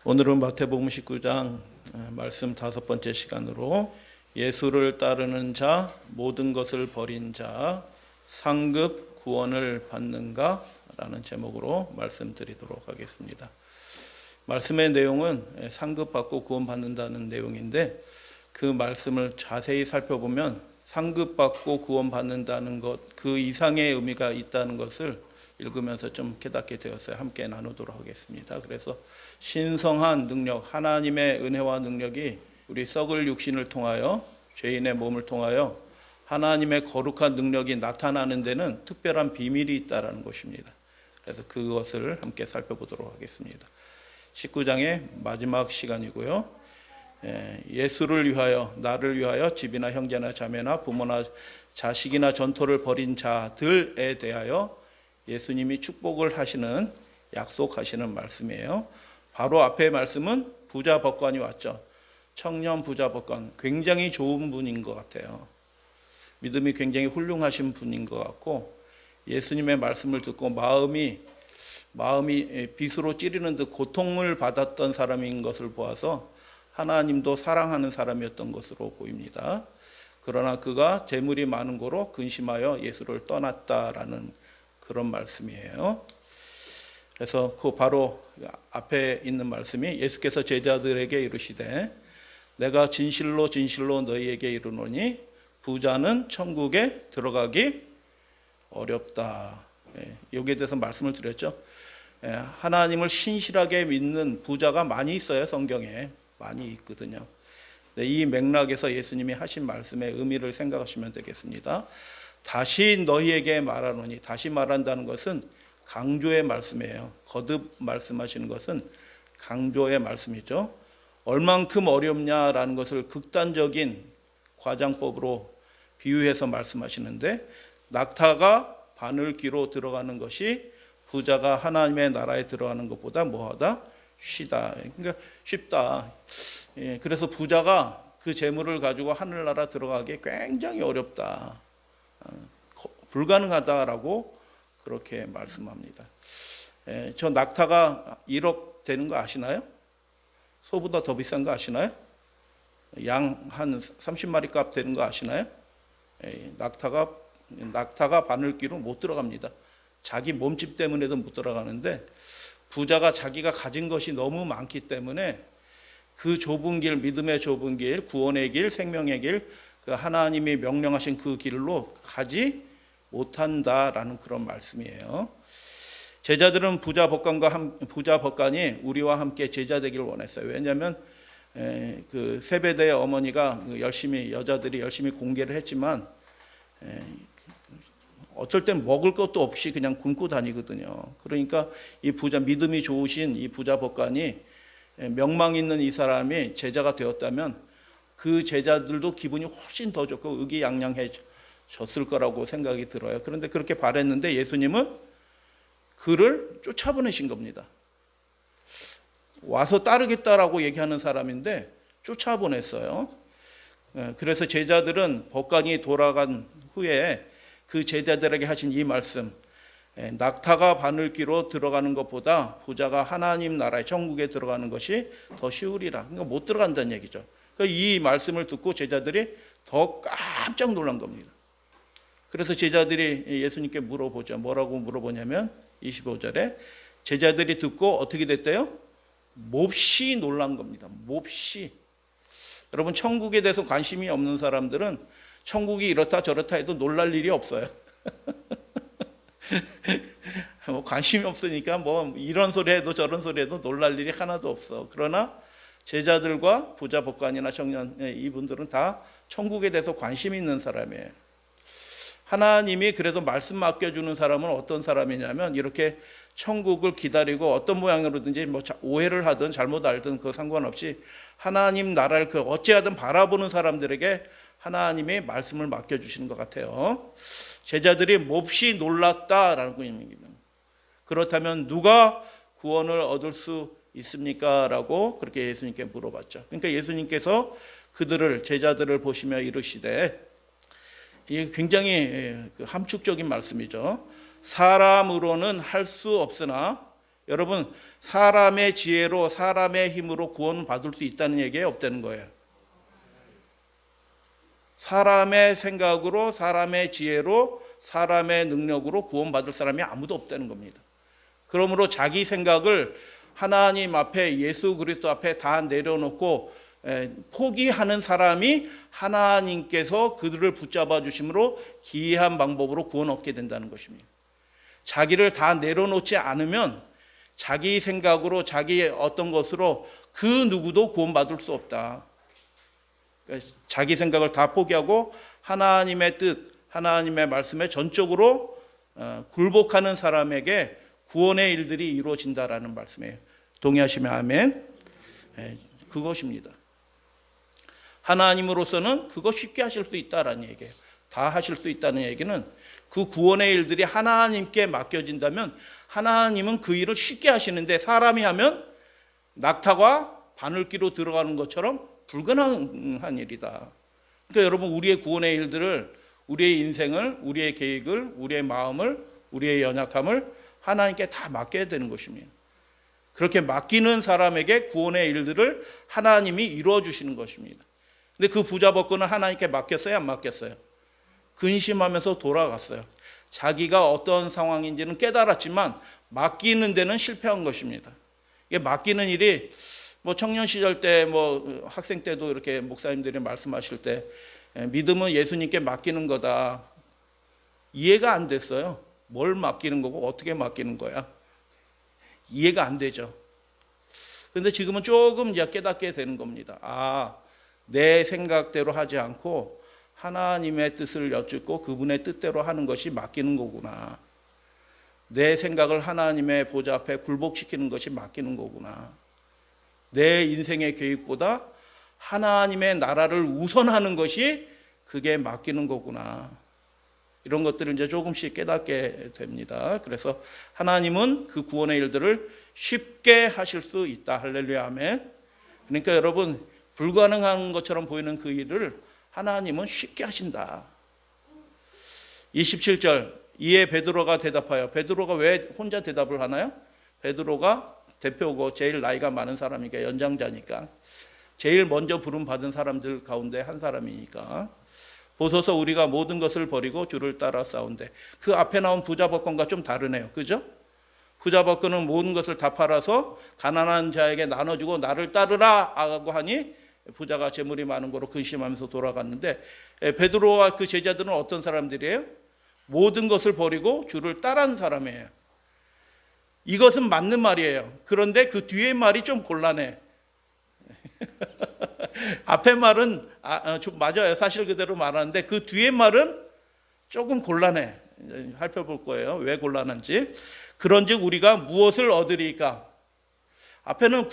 오늘은 마태복음 19장 말씀 5번째 시간으로 예수를 따르는 자, 모든 것을 버린 자, 상급 구원을 받는가? 라는 제목으로 말씀드리도록 하겠습니다. 말씀의 내용은 상급 받고 구원 받는다는 내용인데, 그 말씀을 자세히 살펴보면 상급 받고 구원 받는다는 것, 그 이상의 의미가 있다는 것을 읽으면서 좀 깨닫게 되었어요. 함께 나누도록 하겠습니다. 그래서 신성한 능력, 하나님의 은혜와 능력이 우리 썩을 육신을 통하여, 죄인의 몸을 통하여 하나님의 거룩한 능력이 나타나는 데는 특별한 비밀이 있다는 것입니다. 그래서 그것을 함께 살펴보도록 하겠습니다. 19장의 마지막 시간이고요. 예수를 위하여, 나를 위하여 집이나 형제나 자매나 부모나 자식이나 전토를 벌인 자들에 대하여 예수님이 축복을 하시는, 약속하시는 말씀이에요. 바로 앞에 말씀은 부자 법관이 왔죠. 청년 부자 법관, 굉장히 좋은 분인 것 같아요. 믿음이 굉장히 훌륭하신 분인 것 같고, 예수님의 말씀을 듣고 마음이 빗으로 찌르는 듯 고통을 받았던 사람인 것을 보아서 하나님도 사랑하는 사람이었던 것으로 보입니다. 그러나 그가 재물이 많은 고로 근심하여 예수를 떠났다라는 그런 말씀이에요. 그래서 그 바로 앞에 있는 말씀이 예수께서 제자들에게 이르시되 내가 진실로 진실로 너희에게 이르노니 부자는 천국에 들어가기 어렵다. 여기에 대해서 말씀을 드렸죠. 하나님을 신실하게 믿는 부자가 많이 있어요. 성경에 많이 있거든요. 이 맥락에서 예수님이 하신 말씀의 의미를 생각하시면 되겠습니다. 다시 너희에게 말하노니, 다시 말한다는 것은 강조의 말씀이에요. 거듭 말씀하시는 것은 강조의 말씀이죠. 얼만큼 어렵냐라는 것을 극단적인 과장법으로 비유해서 말씀하시는데, 낙타가 바늘귀로 들어가는 것이 부자가 하나님의 나라에 들어가는 것보다 뭐하다? 쉬다. 그러니까 쉽다. 그래서 부자가 그 재물을 가지고 하늘나라 들어가기 굉장히 어렵다. 불가능하다라고 그렇게 말씀합니다. 저 낙타가 1억 되는 거 아시나요? 소보다 더 비싼 거 아시나요? 양 한 30마리 값 되는 거 아시나요? 낙타가 바늘귀로 못 들어갑니다. 자기 몸집 때문에도 못 들어가는데, 부자가 자기가 가진 것이 너무 많기 때문에 그 좁은 길, 믿음의 좁은 길, 구원의 길, 생명의 길, 그 하나님이 명령하신 그 길로 가지 못한다라는 그런 말씀이에요. 제자들은 부자 법관이 우리와 함께 제자 되기를 원했어요. 왜냐하면 그 세베대의 어머니가 여자들이 열심히 공개를 했지만 어떨 땐 먹을 것도 없이 그냥 굶고 다니거든요. 그러니까 이 믿음이 좋으신 이 부자 법관이, 명망 있는 이 사람이 제자가 되었다면 그 제자들도 기분이 훨씬 더 좋고 의기양양해졌을 거라고 생각이 들어요. 그런데 그렇게 바랬는데 예수님은 그를 쫓아보내신 겁니다. 와서 따르겠다라고 얘기하는 사람인데 쫓아보냈어요. 그래서 제자들은 법관이 돌아간 후에 그 제자들에게 하신 이 말씀, 낙타가 바늘귀로 들어가는 것보다 부자가 하나님 나라의 천국에 들어가는 것이 더 쉬우리라. 그러니까 못 들어간다는 얘기죠. 이 말씀을 듣고 제자들이 더 깜짝 놀란 겁니다. 그래서 제자들이 예수님께 물어보죠. 뭐라고 물어보냐면 25절에 제자들이 듣고 어떻게 됐대요? 몹시 놀란 겁니다. 몹시. 여러분, 천국에 대해서 관심이 없는 사람들은 천국이 이렇다 저렇다 해도 놀랄 일이 없어요. 뭐 관심이 없으니까 뭐 이런 소리 해도 저런 소리 해도 놀랄 일이 하나도 없어. 그러나 제자들과 부자 법관이나 청년, 이분들은 다 천국에 대해서 관심이 있는 사람이에요. 하나님이 그래도 말씀 맡겨주는 사람은 어떤 사람이냐면, 이렇게 천국을 기다리고 어떤 모양으로든지 뭐 오해를 하든 잘못 알든 그 상관없이 하나님 나라를 어찌하든 바라보는 사람들에게 하나님이 말씀을 맡겨주시는 것 같아요. 제자들이 몹시 놀랐다라는 겁니다. 그렇다면 누가 구원을 얻을 수 있습니까? 라고 그렇게 예수님께 물어봤죠. 그러니까 예수님께서 제자들을 보시며 이르시되, 이게 굉장히 함축적인 말씀이죠. 사람으로는 할 수 없으나 여러분, 사람의 지혜로 사람의 힘으로 구원받을 수 있다는 얘기예요, 없다는 거예요? 사람의 생각으로 사람의 지혜로 사람의 능력으로 구원받을 사람이 아무도 없다는 겁니다. 그러므로 자기 생각을 하나님 앞에, 예수 그리스도 앞에 다 내려놓고 포기하는 사람이 하나님께서 그들을 붙잡아 주심으로 기이한 방법으로 구원 얻게 된다는 것입니다. 자기를 다 내려놓지 않으면 자기 생각으로 자기 어떤 것으로 그 누구도 구원받을 수 없다. 자기 생각을 다 포기하고 하나님의 뜻, 하나님의 말씀에 전적으로 굴복하는 사람에게 구원의 일들이 이루어진다라는 말씀이에요. 동의하시면 아멘. 그것입니다. 하나님으로서는 그거 쉽게 하실 수 있다라는 얘기예요. 다 하실 수 있다는 얘기는 그 구원의 일들이 하나님께 맡겨진다면 하나님은 그 일을 쉽게 하시는데, 사람이 하면 낙타가 바늘기로 들어가는 것처럼 불가능한 일이다. 그러니까 여러분, 우리의 구원의 일들을, 우리의 인생을, 우리의 계획을, 우리의 마음을, 우리의 연약함을 하나님께 다 맡겨야 되는 것입니다. 그렇게 맡기는 사람에게 구원의 일들을 하나님이 이루어 주시는 것입니다. 근데 그 부자 벗고는 하나님께 맡겼어요, 안 맡겼어요? 근심하면서 돌아갔어요. 자기가 어떤 상황인지는 깨달았지만 맡기는 데는 실패한 것입니다. 이게 맡기는 일이 뭐 청년 시절 때, 뭐 학생 때도 이렇게 목사님들이 말씀하실 때 믿음은 예수님께 맡기는 거다. 이해가 안 됐어요. 뭘 맡기는 거고 어떻게 맡기는 거야? 이해가 안 되죠. 그런데 지금은 조금 이제 깨닫게 되는 겁니다. 내 생각대로 하지 않고 하나님의 뜻을 여쭙고 그분의 뜻대로 하는 것이 맡기는 거구나. 내 생각을 하나님의 보좌 앞에 굴복시키는 것이 맡기는 거구나. 내 인생의 계획보다 하나님의 나라를 우선하는 것이 그게 맡기는 거구나. 이런 것들을 이제 조금씩 깨닫게 됩니다. 그래서 하나님은 그 구원의 일들을 쉽게 하실 수 있다. 할렐루야, 아멘. 그러니까 여러분, 불가능한 것처럼 보이는 그 일을 하나님은 쉽게 하신다. 27절, 이에 베드로가 대답하여, 베드로가 왜 혼자 대답을 하나요? 베드로가 대표고 제일 나이가 많은 사람이니까, 연장자니까, 제일 먼저 부름 받은 사람들 가운데 한 사람이니까, 보소서 우리가 모든 것을 버리고 주를 따라 싸운대. 그 앞에 나온 부자복권과 좀 다르네요. 그죠? 부자복권은 모든 것을 다 팔아서 가난한 자에게 나눠주고 나를 따르라 하고 하니 부자가 재물이 많은 거로 근심하면서 돌아갔는데, 베드로와 그 제자들은 어떤 사람들이에요? 모든 것을 버리고 주를 따르는 사람이에요. 이것은 맞는 말이에요. 그런데 그 뒤에 말이 좀 곤란해. 앞에 말은 맞아요. 사실 그대로 말하는데 그 뒤에 말은 조금 곤란해. 살펴볼 거예요. 왜 곤란한지. 그런즉 우리가 무엇을 얻으리까? 앞에는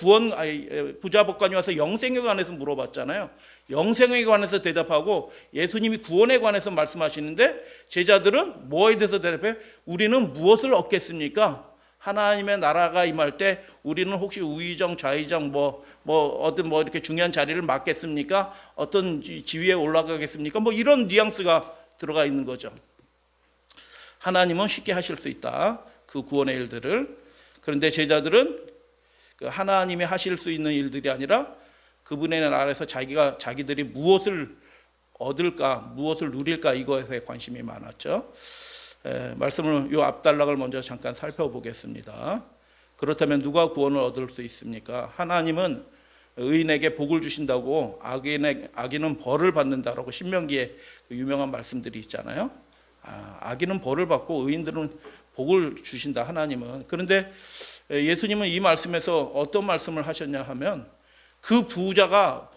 부자복관이 와서 영생에 관해서 물어봤잖아요. 영생에 관해서 대답하고 예수님이 구원에 관해서 말씀하시는데, 제자들은 뭐에 대해서 대답해? 우리는 무엇을 얻겠습니까? 하나님의 나라가 임할 때 우리는 혹시 우의정, 좌의정, 어떤 이렇게 중요한 자리를 맡겠습니까? 어떤 지위에 올라가겠습니까? 이런 뉘앙스가 들어가 있는 거죠. 하나님은 쉽게 하실 수 있다. 그 구원의 일들을. 그런데 제자들은 하나님이 하실 수 있는 일들이 아니라 그분의 나라에서 자기들이 무엇을 얻을까, 무엇을 누릴까, 이거에 관심이 많았죠. 말씀을, 요 앞단락을 먼저 잠깐 살펴보겠습니다. 그렇다면 누가 구원을 얻을 수 있습니까? 하나님은 의인에게 복을 주신다고 악인은 벌을 받는다라고 신명기에 유명한 말씀들이 있잖아요. 악인은 벌을 받고 의인들은 복을 주신다, 하나님은. 그런데 예수님은 이 말씀에서 어떤 말씀을 하셨냐 하면, 그 부자가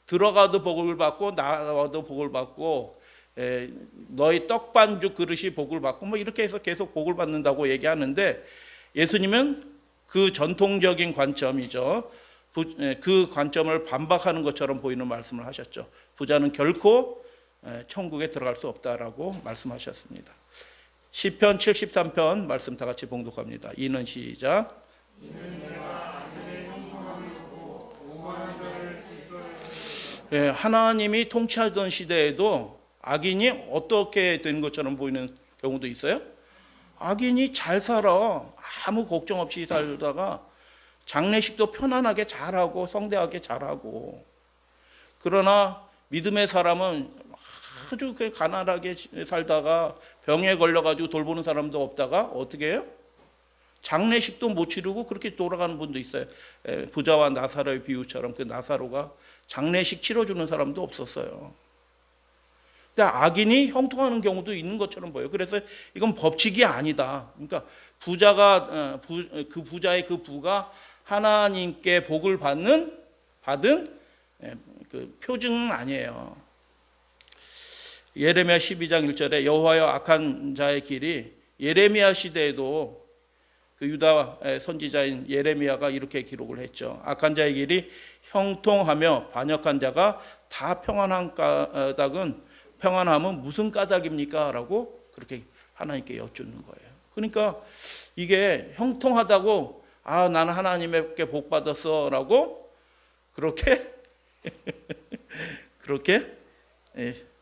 들어가도 복을 받고 나와도 복을 받고 너희 떡반죽 그릇이 복을 받고 이렇게 해서 계속 복을 받는다고 얘기하는데, 예수님은 그 전통적인 관점이죠. 그 관점을 반박하는 것처럼 보이는 말씀을 하셨죠. 부자는 결코 천국에 들어갈 수 없다라고 말씀하셨습니다. 시편 73편 말씀 다 같이 봉독합니다. 이는 시작. 하나님이 통치하던 시대에도 악인이 어떻게 된 것처럼 보이는 경우도 있어요. 악인이 잘 살아. 아무 걱정 없이 살다가 장례식도 편안하게 잘하고 성대하게 잘하고, 그러나 믿음의 사람은 아주 가난하게 살다가 병에 걸려가지고 돌보는 사람도 없다가 어떻게 해요? 장례식도 못 치르고 그렇게 돌아가는 분도 있어요. 부자와 나사로의 비유처럼 그 나사로가 장례식 치러주는 사람도 없었어요. 근데 악인이 형통하는 경우도 있는 것처럼 보여요. 그래서 이건 법칙이 아니다. 그러니까 그 부자의 그 부가 하나님께 복을 받은 그 표징은 아니에요. 예레미야 12장 1절에 여호와여 악한 자의 길이, 예레미야 시대에도 그 유다 선지자인 예레미야가 이렇게 기록을 했죠. 악한 자의 길이 형통하며 반역한 자가 다 평안한 까닭은, 평안함은 무슨 까닭입니까? 라고 그렇게 하나님께 여쭙는 거예요. 그러니까 이게 형통하다고 나는 하나님께 복 받았어 라고 그렇게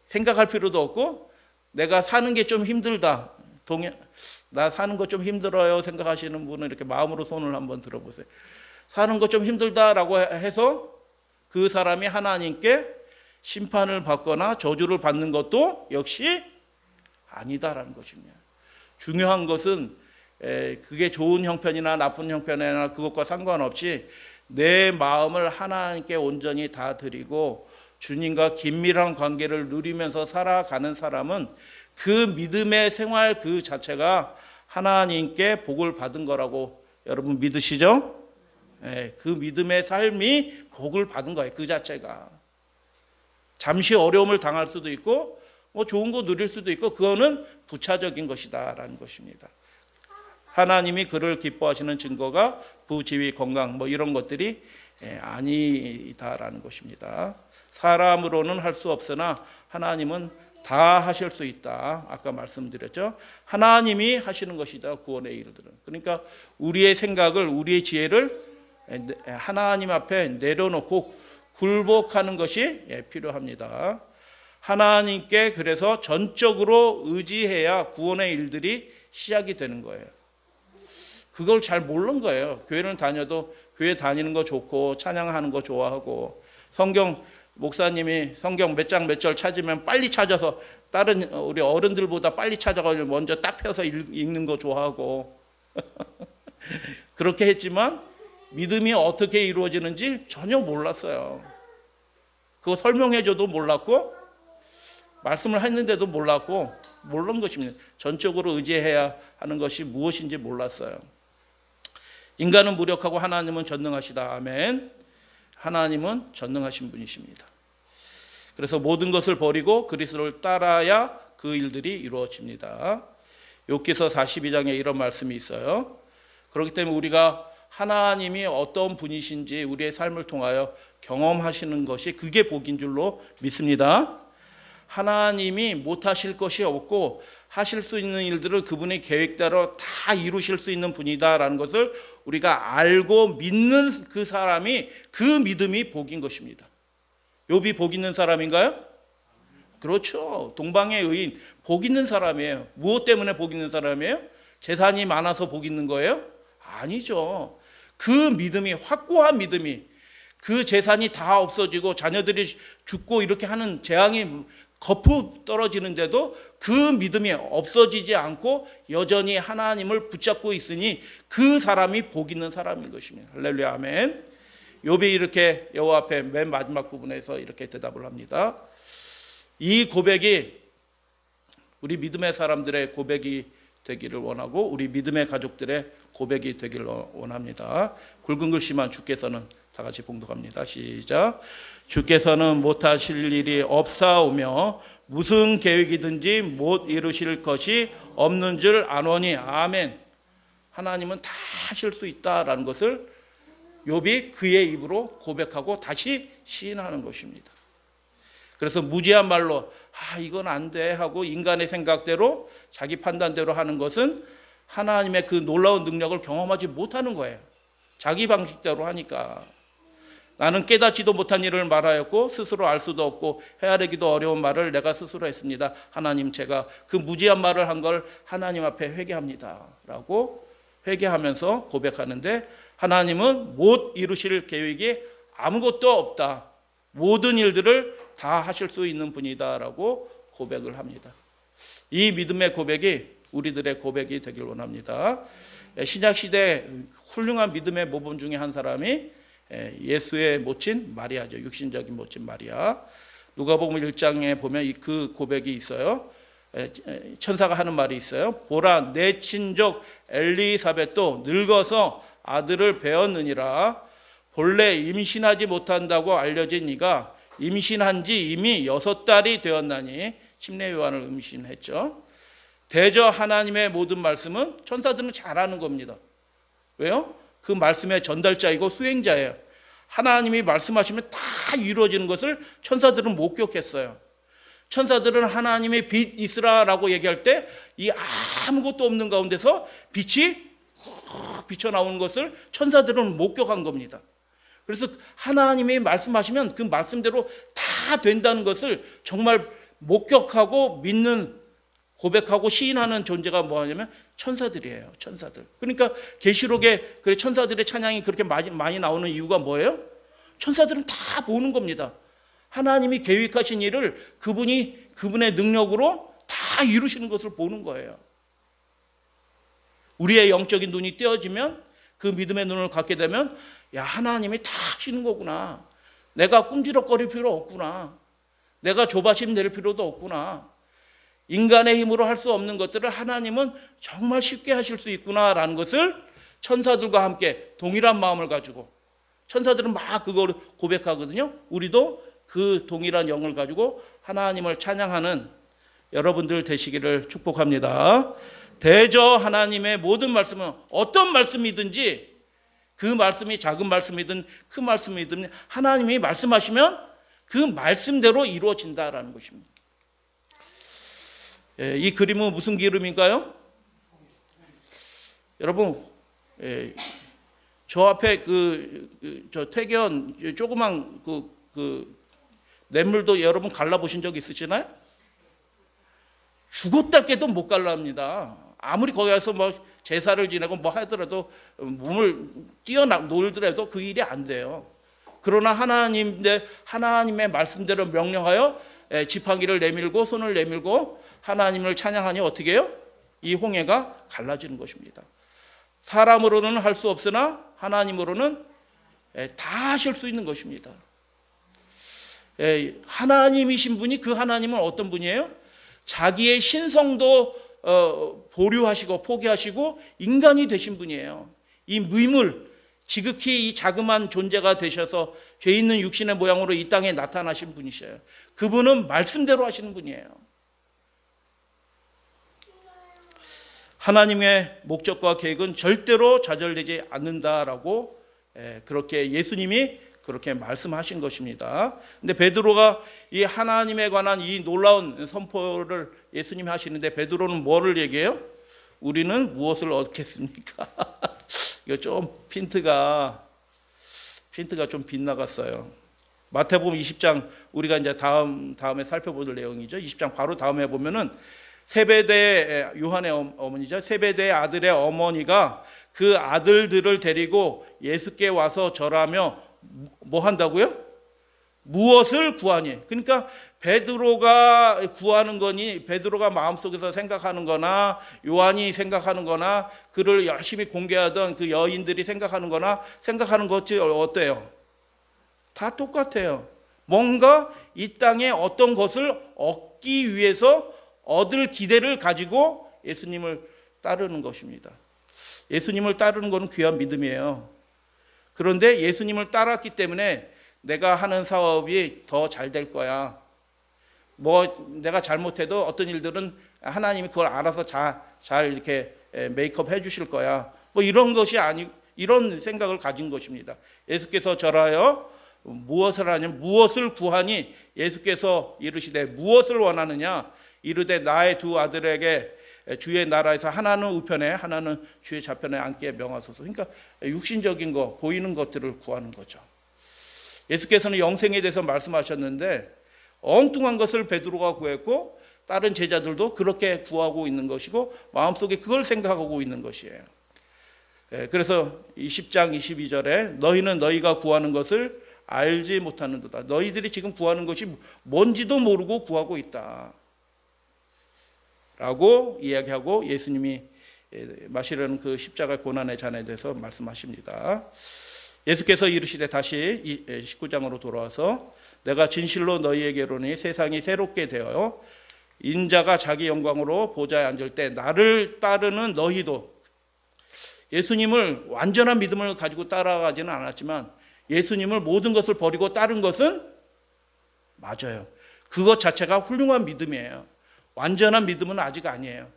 생각할 필요도 없고, 내가 사는 게 좀 힘들다, 나 사는 거 좀 힘들어요 생각하시는 분은 이렇게 마음으로 손을 한번 들어보세요. 사는 거 좀 힘들다라고 해서 그 사람이 하나님께 심판을 받거나 저주를 받는 것도 역시 아니다라는 것입니다. 중요한 것은 그게 좋은 형편이나 나쁜 형편이나 그것과 상관없이 내 마음을 하나님께 온전히 다 드리고 주님과 긴밀한 관계를 누리면서 살아가는 사람은 그 믿음의 생활 그 자체가 하나님께 복을 받은 거라고 여러분 믿으시죠? 그 믿음의 삶이 복을 받은 거예요. 그 자체가. 잠시 어려움을 당할 수도 있고 뭐 좋은 거 누릴 수도 있고, 그거는 부차적인 것이다라는 것입니다. 하나님이 그를 기뻐하시는 증거가 부지위, 건강 뭐 이런 것들이 아니다라는 것입니다. 사람으로는 할 수 없으나 하나님은 다 하실 수 있다. 아까 말씀드렸죠. 하나님이 하시는 것이다, 구원의 일들은. 그러니까 우리의 생각을, 우리의 지혜를 하나님 앞에 내려놓고 굴복하는 것이 필요합니다. 하나님께 그래서 전적으로 의지해야 구원의 일들이 시작이 되는 거예요. 그걸 잘 모르는 거예요. 교회를 다녀도 교회 다니는 거 좋고 찬양하는 거 좋아하고, 목사님이 성경 몇 장 몇 절 찾으면 빨리 찾아서 다른 우리 어른들보다 빨리 찾아가지고 먼저 딱 펴서 읽는 거 좋아하고 그렇게 했지만 믿음이 어떻게 이루어지는지 전혀 몰랐어요. 그거 설명해줘도 몰랐고 말씀을 했는데도 몰랐고, 모르는 것입니다. 전적으로 의지해야 하는 것이 무엇인지 몰랐어요. 인간은 무력하고 하나님은 전능하시다. 아멘. 하나님은 전능하신 분이십니다. 그래서 모든 것을 버리고 그리스도를 따라야 그 일들이 이루어집니다. 욥기서 42장에 이런 말씀이 있어요. 그렇기 때문에 우리가 하나님이 어떤 분이신지 우리의 삶을 통하여 경험하시는 것이 그게 복인 줄로 믿습니다. 하나님이 못하실 것이 없고 하실 수 있는 일들을 그분의 계획대로 다 이루실 수 있는 분이다라는 것을 우리가 알고 믿는 그 사람이, 그 믿음이 복인 것입니다. 욥이 복 있는 사람인가요? 그렇죠. 동방의 의인, 복 있는 사람이에요. 무엇 때문에 복 있는 사람이에요? 재산이 많아서 복 있는 거예요? 아니죠. 그 믿음이, 확고한 믿음이, 그 재산이 다 없어지고 자녀들이 죽고 이렇게 하는 재앙이 거푸 떨어지는데도 그 믿음이 없어지지 않고 여전히 하나님을 붙잡고 있으니 그 사람이 복 있는 사람인 것입니다. 할렐루야, 아멘. 욥이 이렇게 여호와 앞에 맨 마지막 부분에서 이렇게 대답을 합니다. 이 고백이 우리 믿음의 사람들의 고백이 되기를 원하고 우리 믿음의 가족들의 고백이 되기를 원합니다. 굵은 글씨만 주께서는, 다 같이 봉독합니다. 시작. 주께서는 못하실 일이 없사오며 무슨 계획이든지 못 이루실 것이 없는 줄 아노니. 아멘. 하나님은 다 하실 수 있다라는 것을 욥이 그의 입으로 고백하고 다시 시인하는 것입니다. 그래서 무지한 말로 이건 안 돼 하고 인간의 생각대로 자기 판단대로 하는 것은 하나님의 그 놀라운 능력을 경험하지 못하는 거예요. 자기 방식대로 하니까. 나는 깨닫지도 못한 일을 말하였고 스스로 알 수도 없고 헤아리기도 어려운 말을 내가 스스로 했습니다. 하나님, 제가 그 무지한 말을 한 걸 하나님 앞에 회개합니다 라고 회개하면서 고백하는데 하나님은 못 이루실 계획이 아무것도 없다. 모든 일들을 다 하실 수 있는 분이다라고 고백을 합니다. 이 믿음의 고백이 우리들의 고백이 되길 원합니다. 신약시대 훌륭한 믿음의 모범 중에 한 사람이 예수의 모친 마리아죠. 육신적인 모친 마리아. 누가복음 1장에 보면 그 고백이 있어요. 천사가 하는 말이 있어요. 보라, 내 친족 엘리사벳도 늙어서 아들을 배었느니라. 본래 임신하지 못한다고 알려진 이가 임신한 지 이미 6달이 되었나니. 침례 요한을 임신했죠. 대저 하나님의 모든 말씀은 천사들은 잘 아는 겁니다. 왜요? 그 말씀의 전달자이고 수행자예요. 하나님이 말씀하시면 다 이루어지는 것을 천사들은 목격했어요. 천사들은 하나님의 빛 있으라라고 얘기할 때 이 아무것도 없는 가운데서 빛이 비쳐나오는 것을 천사들은 목격한 겁니다. 그래서 하나님이 말씀하시면 그 말씀대로 다 된다는 것을 정말 목격하고 믿는, 고백하고 시인하는 존재가 뭐냐면 천사들이에요. 천사들. 그러니까 계시록에 천사들의 찬양이 그렇게 많이 나오는 이유가 뭐예요? 천사들은 다 보는 겁니다. 하나님이 계획하신 일을 그분의 능력으로 다 이루시는 것을 보는 거예요. 우리의 영적인 눈이 떼어지면, 그 믿음의 눈을 갖게 되면, 야, 하나님이 다 하시는 거구나. 내가 꿈지럭거릴 필요 없구나. 내가 조바심 낼 필요도 없구나. 인간의 힘으로 할 수 없는 것들을 하나님은 정말 쉽게 하실 수 있구나라는 것을 천사들과 함께 동일한 마음을 가지고, 천사들은 막 그걸 고백하거든요. 우리도 그 동일한 영을 가지고 하나님을 찬양하는 여러분들 되시기를 축복합니다. 대저 하나님의 모든 말씀은 어떤 말씀이든지, 그 말씀이 작은 말씀이든 큰 말씀이든 하나님이 말씀하시면 그 말씀대로 이루어진다라는 것입니다. 이 그림은 무슨 그림인가요? 여러분, 저 앞에 저 태견 조그만 냇물도 여러분 갈라보신 적 있으시나요? 죽었다 깨도 못 갈랍니다. 아무리 거기 가서 뭐 제사를 지내고 뭐 하더라도 몸을 뛰어놀더라도 그 일이 안 돼요. 그러나 하나님의 말씀대로 명령하여 지팡이를 내밀고 손을 내밀고 하나님을 찬양하니 어떻게 해요? 이 홍해가 갈라지는 것입니다. 사람으로는 할 수 없으나 하나님으로는 다 하실 수 있는 것입니다. 하나님이신 분이, 그 하나님은 어떤 분이에요? 자기의 신성도 보류하시고 포기하시고 인간이 되신 분이에요. 이 무물, 지극히 이 자그마한 존재가 되셔서 죄 있는 육신의 모양으로 이 땅에 나타나신 분이셔요. 그분은 말씀대로 하시는 분이에요. 하나님의 목적과 계획은 절대로 좌절되지 않는다라고 그렇게 예수님이 그렇게 말씀하신 것입니다. 근데 베드로가 이 하나님에 관한 이 놀라운 선포를 예수님이 하시는데 베드로는 뭐를 얘기해요? 우리는 무엇을 얻겠습니까? 이거 좀 핀트가 좀 빗나갔어요. 마태복음 20장, 우리가 이제 다음에 살펴볼 내용이죠. 20장 바로 다음에 보면은 세베대, 요한의 어머니죠. 세베대 아들의 어머니가 그 아들들을 데리고 예수께 와서 절하며 뭐 한다고요? 무엇을 구하니? 그러니까 베드로가 구하는 거니, 베드로가 마음속에서 생각하는 거나 요한이 생각하는 거나 그를 열심히 공개하던 그 여인들이 생각하는 거나 생각하는 것이 어때요? 다 똑같아요. 뭔가 이 땅에 어떤 것을 얻기 위해서 얻을 기대를 가지고 예수님을 따르는 것입니다. 예수님을 따르는 것은 귀한 믿음이에요. 그런데 예수님을 따랐기 때문에 내가 하는 사업이 더 잘 될 거야. 뭐 내가 잘못해도 어떤 일들은 하나님이 그걸 알아서 잘 이렇게 메이크업 해 주실 거야. 뭐 이런 것이 이런 생각을 가진 것입니다. 예수께서 절하여 무엇을 하냐면 무엇을 구하니 예수께서 이르시되 무엇을 원하느냐 이르되 나의 두 아들에게 주의 나라에서 하나는 우편에 하나는 주의 좌편에 앉게 명하소서. 그러니까 육신적인 거, 보이는 것들을 구하는 거죠. 예수께서는 영생에 대해서 말씀하셨는데 엉뚱한 것을 베드로가 구했고 다른 제자들도 그렇게 구하고 있는 것이고 마음속에 그걸 생각하고 있는 것이에요. 그래서 20장 22절에 너희는 너희가 구하는 것을 알지 못하는도다. 너희들이 지금 구하는 것이 뭔지도 모르고 구하고 있다 라고 이야기하고 예수님이 마시려는 그 십자가 고난의 잔에 대해서 말씀하십니다. 예수께서 이르시되 다시 19장으로 돌아와서 내가 진실로 너희에게로니 세상이 새롭게 되어 인자가 자기 영광으로 보좌에 앉을 때 나를 따르는 너희도, 예수님을 완전한 믿음을 가지고 따라가지는 않았지만 예수님을 모든 것을 버리고 따른 것은 맞아요. 그것 자체가 훌륭한 믿음이에요. 완전한 믿음은 아직 아니에요.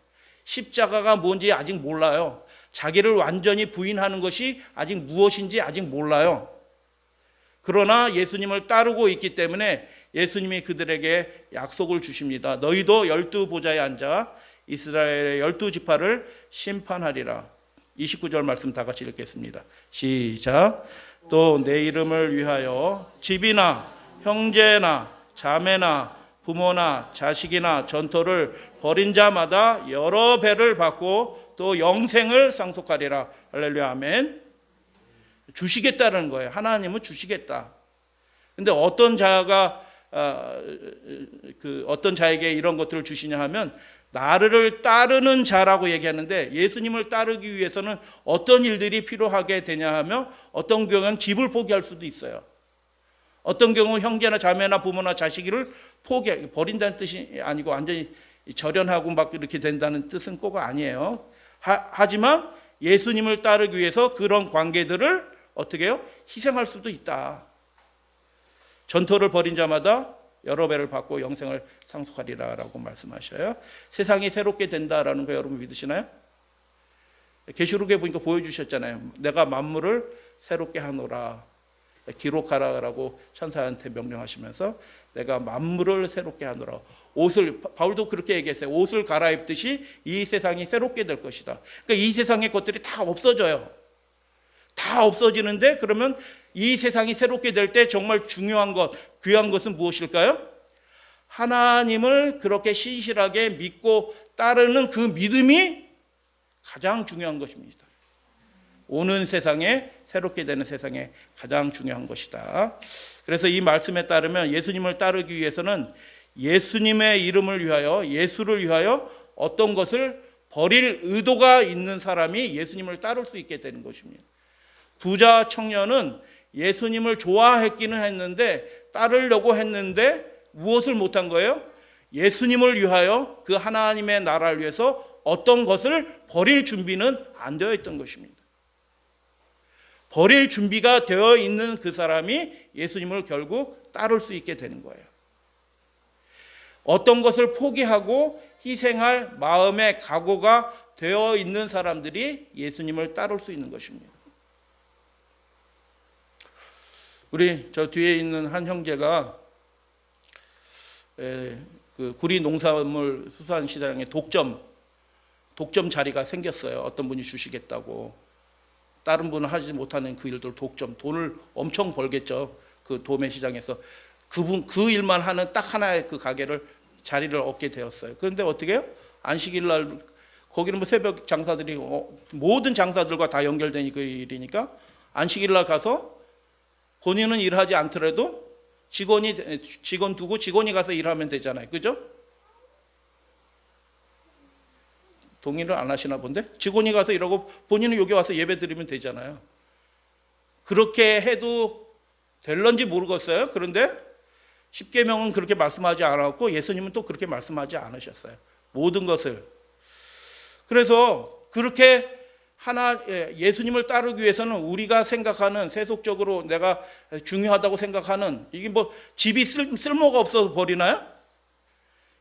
십자가가 뭔지 아직 몰라요. 자기를 완전히 부인하는 것이 아직 무엇인지 아직 몰라요. 그러나 예수님을 따르고 있기 때문에 예수님이 그들에게 약속을 주십니다. 너희도 12보좌에 앉아 이스라엘의 12지파를 심판하리라. 29절 말씀 다 같이 읽겠습니다. 시작. 또 내 이름을 위하여 집이나 형제나 자매나 부모나 자식이나 전토를 벌인 자마다 여러 배를 받고 또 영생을 상속하리라. 할렐루야, 아멘. 주시겠다는 거예요. 하나님은 주시겠다. 근데 어떤 자가 어떤 자에게 이런 것들을 주시냐 하면 나를 따르는 자라고 얘기하는데, 예수님을 따르기 위해서는 어떤 일들이 필요하게 되냐 하면 어떤 경우는 집을 포기할 수도 있어요. 어떤 경우는 형제나 자매나 부모나 자식을 버린다는 뜻이 아니고 완전히 절연하고 막 이렇게 된다는 뜻은 꼭 아니에요. 하지만 예수님을 따르기 위해서 그런 관계들을 어떻게 해요? 희생할 수도 있다. 전토를 벌인 자마다 여러 배를 받고 영생을 상속하리라 라고 말씀하셔요. 세상이 새롭게 된다라는 거 여러분 믿으시나요? 계시록에 보니까 보여주셨잖아요. 내가 만물을 새롭게 하노라, 기록하라라고 천사한테 명령하시면서 내가 만물을 새롭게 하노라. 바울도 그렇게 얘기했어요. 옷을 갈아입듯이 이 세상이 새롭게 될 것이다. 그러니까 이 세상의 것들이 다 없어져요. 다 없어지는데, 그러면 이 세상이 새롭게 될 때 정말 중요한 것, 귀한 것은 무엇일까요? 하나님을 그렇게 신실하게 믿고 따르는 그 믿음이 가장 중요한 것입니다. 오는 세상에, 새롭게 되는 세상에 가장 중요한 것이다. 그래서 이 말씀에 따르면 예수님을 따르기 위해서는 예수님의 이름을 위하여, 예수를 위하여 어떤 것을 버릴 의도가 있는 사람이 예수님을 따를 수 있게 되는 것입니다. 부자 청년은 예수님을 좋아했기는 했는데, 따르려고 했는데 무엇을 못한 거예요? 예수님을 위하여, 그 하나님의 나라를 위해서 어떤 것을 버릴 준비는 안 되어 있던 것입니다. 버릴 준비가 되어 있는 그 사람이 예수님을 결국 따를 수 있게 되는 거예요. 어떤 것을 포기하고 희생할 마음의 각오가 되어 있는 사람들이 예수님을 따를 수 있는 것입니다. 우리 저 뒤에 있는 한 형제가 그 구리 농산물 수산시장에 독점 자리가 생겼어요. 어떤 분이 주시겠다고. 다른 분은 하지 못하는 그 일들 돈을 엄청 벌겠죠. 그 도매시장에서 그 일만 하는 딱 하나의 그 가게를 자리를 얻게 되었어요. 그런데 어떻게 해요? 안식일 날 거기는 뭐 새벽 장사들이 모든 장사들과 다 연결된 그 일이니까 안식일 날 가서 본인은 일하지 않더라도 직원 두고 직원이 가서 일하면 되잖아요. 그죠? 동의를 안 하시나 본데? 직원이 가서 일하고 본인은 여기 와서 예배 드리면 되잖아요. 그렇게 해도 될런지 모르겠어요. 그런데 십계명은 그렇게 말씀하지 않았고 예수님은 또 그렇게 말씀하지 않으셨어요. 모든 것을. 그래서 그렇게 예수님을 따르기 위해서는 우리가 생각하는, 세속적으로 내가 중요하다고 생각하는, 이게 뭐 집이 쓸모가 없어서 버리나요?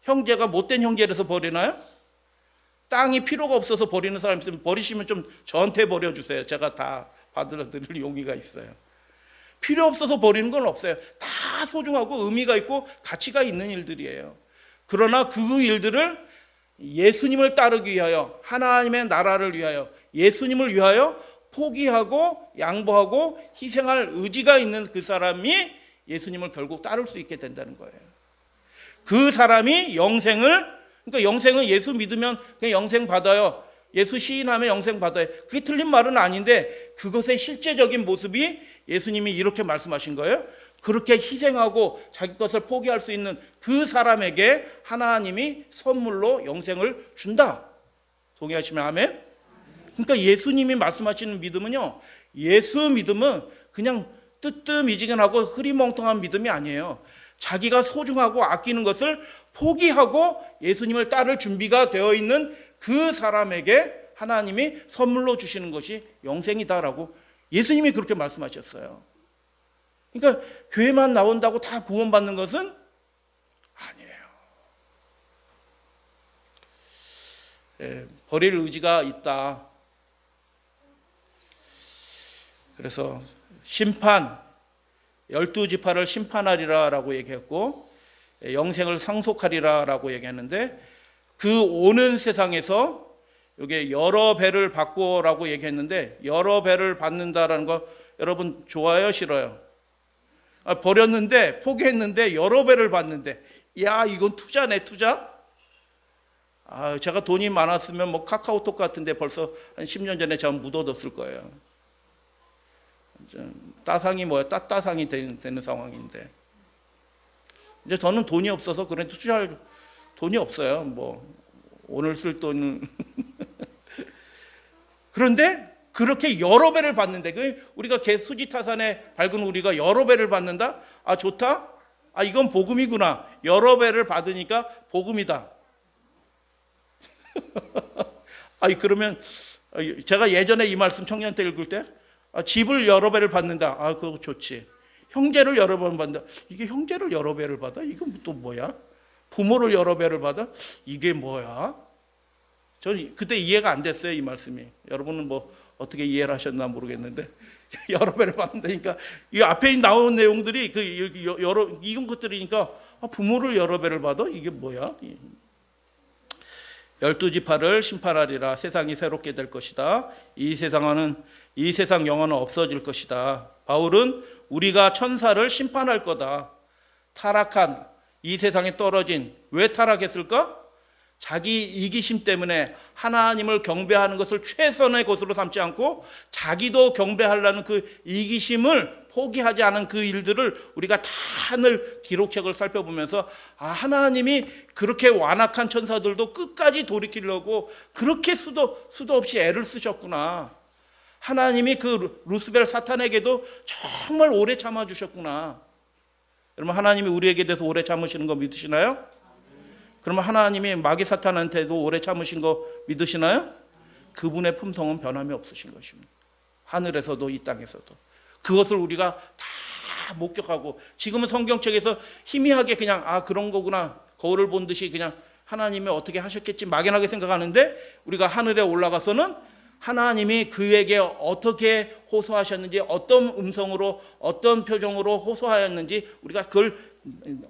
형제가 못된 형제라서 버리나요? 땅이 필요가 없어서 버리는 사람 있으면 버리시면 좀 저한테 버려주세요. 제가 다 받아들일 용의가 있어요. 필요 없어서 버리는 건 없어요. 다 소중하고 의미가 있고 가치가 있는 일들이에요. 그러나 그 일들을 예수님을 따르기 위하여, 하나님의 나라를 위하여, 예수님을 위하여 포기하고 양보하고 희생할 의지가 있는 그 사람이 예수님을 결국 따를 수 있게 된다는 거예요. 그 사람이 영생을, 그러니까 영생은 예수 믿으면 그냥 영생 받아요. 예수 시인하면 영생 받아요. 그게 틀린 말은 아닌데 그것의 실제적인 모습이 예수님이 이렇게 말씀하신 거예요. 그렇게 희생하고 자기 것을 포기할 수 있는 그 사람에게 하나님이 선물로 영생을 준다. 동의하시면 아멘? 그러니까 예수님이 말씀하시는 믿음은요, 예수 믿음은 그냥 뜨뜻미지근하고 흐리멍텅한 믿음이 아니에요. 자기가 소중하고 아끼는 것을 포기하고 예수님을 따를 준비가 되어 있는 그 사람에게 하나님이 선물로 주시는 것이 영생이다라고 예수님이 그렇게 말씀하셨어요. 그러니까 교회만 나온다고 다 구원받는 것은 아니에요. 버릴 의지가 있다. 그래서 심판, 12지파를 심판하리라라고 얘기했고 영생을 상속하리라라고 얘기했는데 그 오는 세상에서 여기 여러 배를 받고라고 얘기했는데 여러 배를 받는다라는 거 여러분 좋아요, 싫어요? 버렸는데 포기했는데 여러 배를 받는데 야 이건 투자네, 투자? 제가 돈이 많았으면 뭐 카카오톡 같은데 벌써 한 10년 전에 제가 묻어뒀을 거예요. 따상이 뭐야? 따상이 되는 상황인데 이제 저는 돈이 없어서 그래 투자할 돈이 없어요. 뭐 오늘 쓸 돈은 그런데 그렇게 여러 배를 받는데 우리가 개 수지타산에 밝은 우리가 여러 배를 받는다? 좋다? 이건 복음이구나. 여러 배를 받으니까 복음이다. 그러면 제가 예전에 이 말씀 청년 때 읽을 때 집을 여러 배를 받는다. 그거 좋지. 형제를 여러 번 받는다. 이게 형제를 여러 배를 받아? 이건 또 뭐야? 부모를 여러 배를 받아? 이게 뭐야? 저는 그때 이해가 안 됐어요, 이 말씀이. 여러분은 뭐 어떻게 이해를 하셨나 모르겠는데 여러 배를 받는다니까 이 앞에 나온 내용들이 이런 것들이니까 부모를 여러 배를 받아? 이게 뭐야? 12지파를 심판하리라. 세상이 새롭게 될 것이다. 이 세상 영혼은 없어질 것이다. 바울은 우리가 천사를 심판할 거다. 타락한 이 세상에 떨어진, 왜 타락했을까? 자기 이기심 때문에 하나님을 경배하는 것을 최선의 것으로 삼지 않고 자기도 경배하려는 그 이기심을 포기하지 않은 그 일들을 우리가 다 하늘 기록책을 살펴보면서 하나님이 그렇게 완악한 천사들도 끝까지 돌이키려고 그렇게 수도 없이 애를 쓰셨구나. 하나님이 그 루스벨 사탄에게도 정말 오래 참아주셨구나. 여러분 하나님이 우리에게 대해서 오래 참으시는 거 믿으시나요? 그러면 하나님이 마귀 사탄한테도 오래 참으신 거 믿으시나요? 그분의 품성은 변함이 없으신 것입니다. 하늘에서도 이 땅에서도. 그것을 우리가 다 목격하고 지금은 성경책에서 희미하게 그냥 그런 거구나 거울을 본 듯이 그냥 하나님이 어떻게 하셨겠지 막연하게 생각하는데 우리가 하늘에 올라가서는 하나님이 그에게 어떻게 호소하셨는지 어떤 음성으로 어떤 표정으로 호소하였는지 우리가 그걸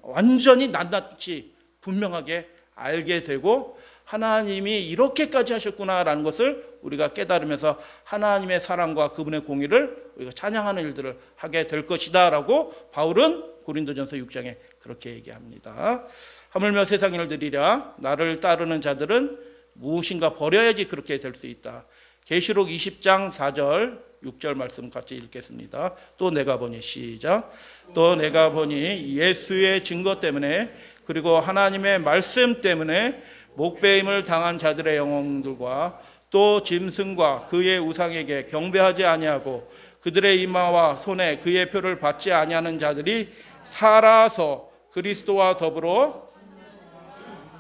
완전히 낱낱이 분명하게 알게 되고 하나님이 이렇게까지 하셨구나라는 것을 우리가 깨달으면서 하나님의 사랑과 그분의 공의를 우리가 찬양하는 일들을 하게 될 것이다 라고 바울은 고린도전서 6장에 그렇게 얘기합니다. 하물며 세상 일들이랴 나를 따르는 자들은 무엇인가 버려야지 그렇게 될 수 있다. 계시록 20장 4절 6절 말씀 같이 읽겠습니다. 또 내가 보니 시작. 또 내가 보니 예수의 증거 때문에 그리고 하나님의 말씀 때문에 목배임을 당한 자들의 영혼들과 또 짐승과 그의 우상에게 경배하지 아니하고 그들의 이마와 손에 그의 표를 받지 아니하는 자들이 살아서 그리스도와 더불어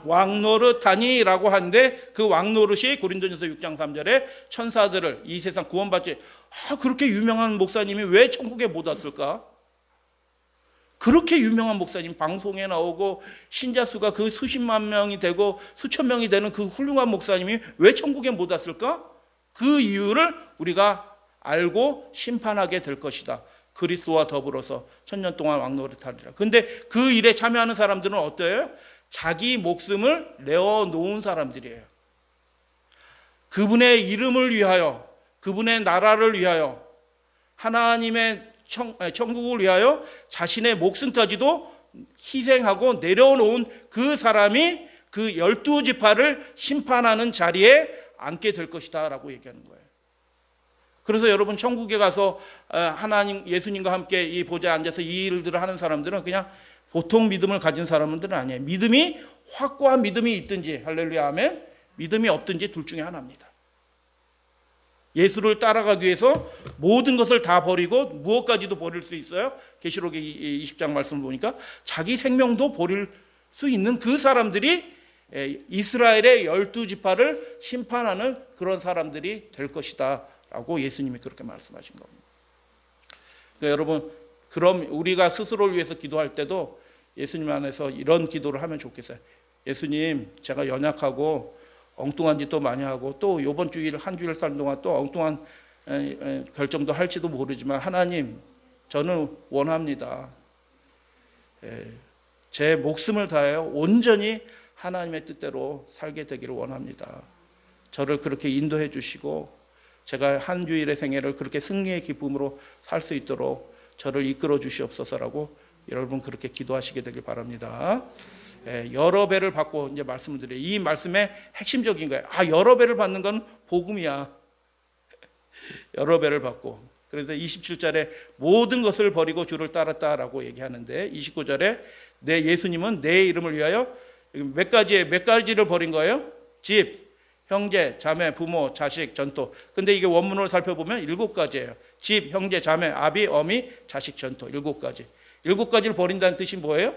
왕노릇하니라고 하는데 그 왕노릇이 고린도전서 6장 3절에 천사들을 이 세상 구원받지 그렇게 유명한 목사님이 왜 천국에 못 왔을까? 그렇게 유명한 목사님 방송에 나오고 신자 수가 그 수십만 명이 되고 수천 명이 되는 그 훌륭한 목사님이 왜 천국에 못 왔을까? 그 이유를 우리가 알고 심판하게 될 것이다. 그리스도와 더불어서 천년 동안 왕노릇하리라. 근데 그 일에 참여하는 사람들은 어때요? 자기 목숨을 내어놓은 사람들이에요. 그분의 이름을 위하여 그분의 나라를 위하여 하나님의 천국을 위하여 자신의 목숨까지도 희생하고 내려놓은 그 사람이 그 12지파를 심판하는 자리에 앉게 될 것이다 라고 얘기하는 거예요. 그래서 여러분 천국에 가서 하나님 예수님과 함께 이 보좌에 앉아서 이 일들을 하는 사람들은 그냥 보통 믿음을 가진 사람들은 아니에요. 믿음이 확고한 믿음이 있든지 할렐루야 아멘, 믿음이 없든지 둘 중에 하나입니다. 예수를 따라가기 위해서 모든 것을 다 버리고 무엇까지도 버릴 수 있어요? 계시록 20장 말씀을 보니까 자기 생명도 버릴 수 있는 그 사람들이 이스라엘의 12지파를 심판하는 그런 사람들이 될 것이다 라고 예수님이 그렇게 말씀하신 겁니다. 그러니까 여러분, 그럼 우리가 스스로를 위해서 기도할 때도 예수님 안에서 이런 기도를 하면 좋겠어요. 예수님, 제가 연약하고 엉뚱한 짓도 많이 하고 또 이번 주일 한 주일 사는 동안 또 엉뚱한 결정도 할지도 모르지만 하나님, 저는 원합니다. 제 목숨을 다하여 온전히 하나님의 뜻대로 살게 되기를 원합니다. 저를 그렇게 인도해 주시고 제가 한 주일의 생애를 그렇게 승리의 기쁨으로 살 수 있도록 저를 이끌어 주시옵소서라고 여러분 그렇게 기도하시게 되길 바랍니다. 여러 배를 받고 이제 말씀을 드려요. 이 말씀의 핵심적인 거예요. 여러 배를 받는 건 복음이야. 여러 배를 받고. 그래서 27절에 모든 것을 버리고 주를 따랐다라고 얘기하는데 29절에 내 예수님은 내 이름을 위하여 몇 가지를 버린 거예요? 집, 형제, 자매, 부모, 자식, 전토. 근데 이게 원문으로 살펴보면 7가지예요. 집, 형제, 자매, 아비, 어미, 자식, 전토. 7가지. 7가지를 버린다는 뜻이 뭐예요?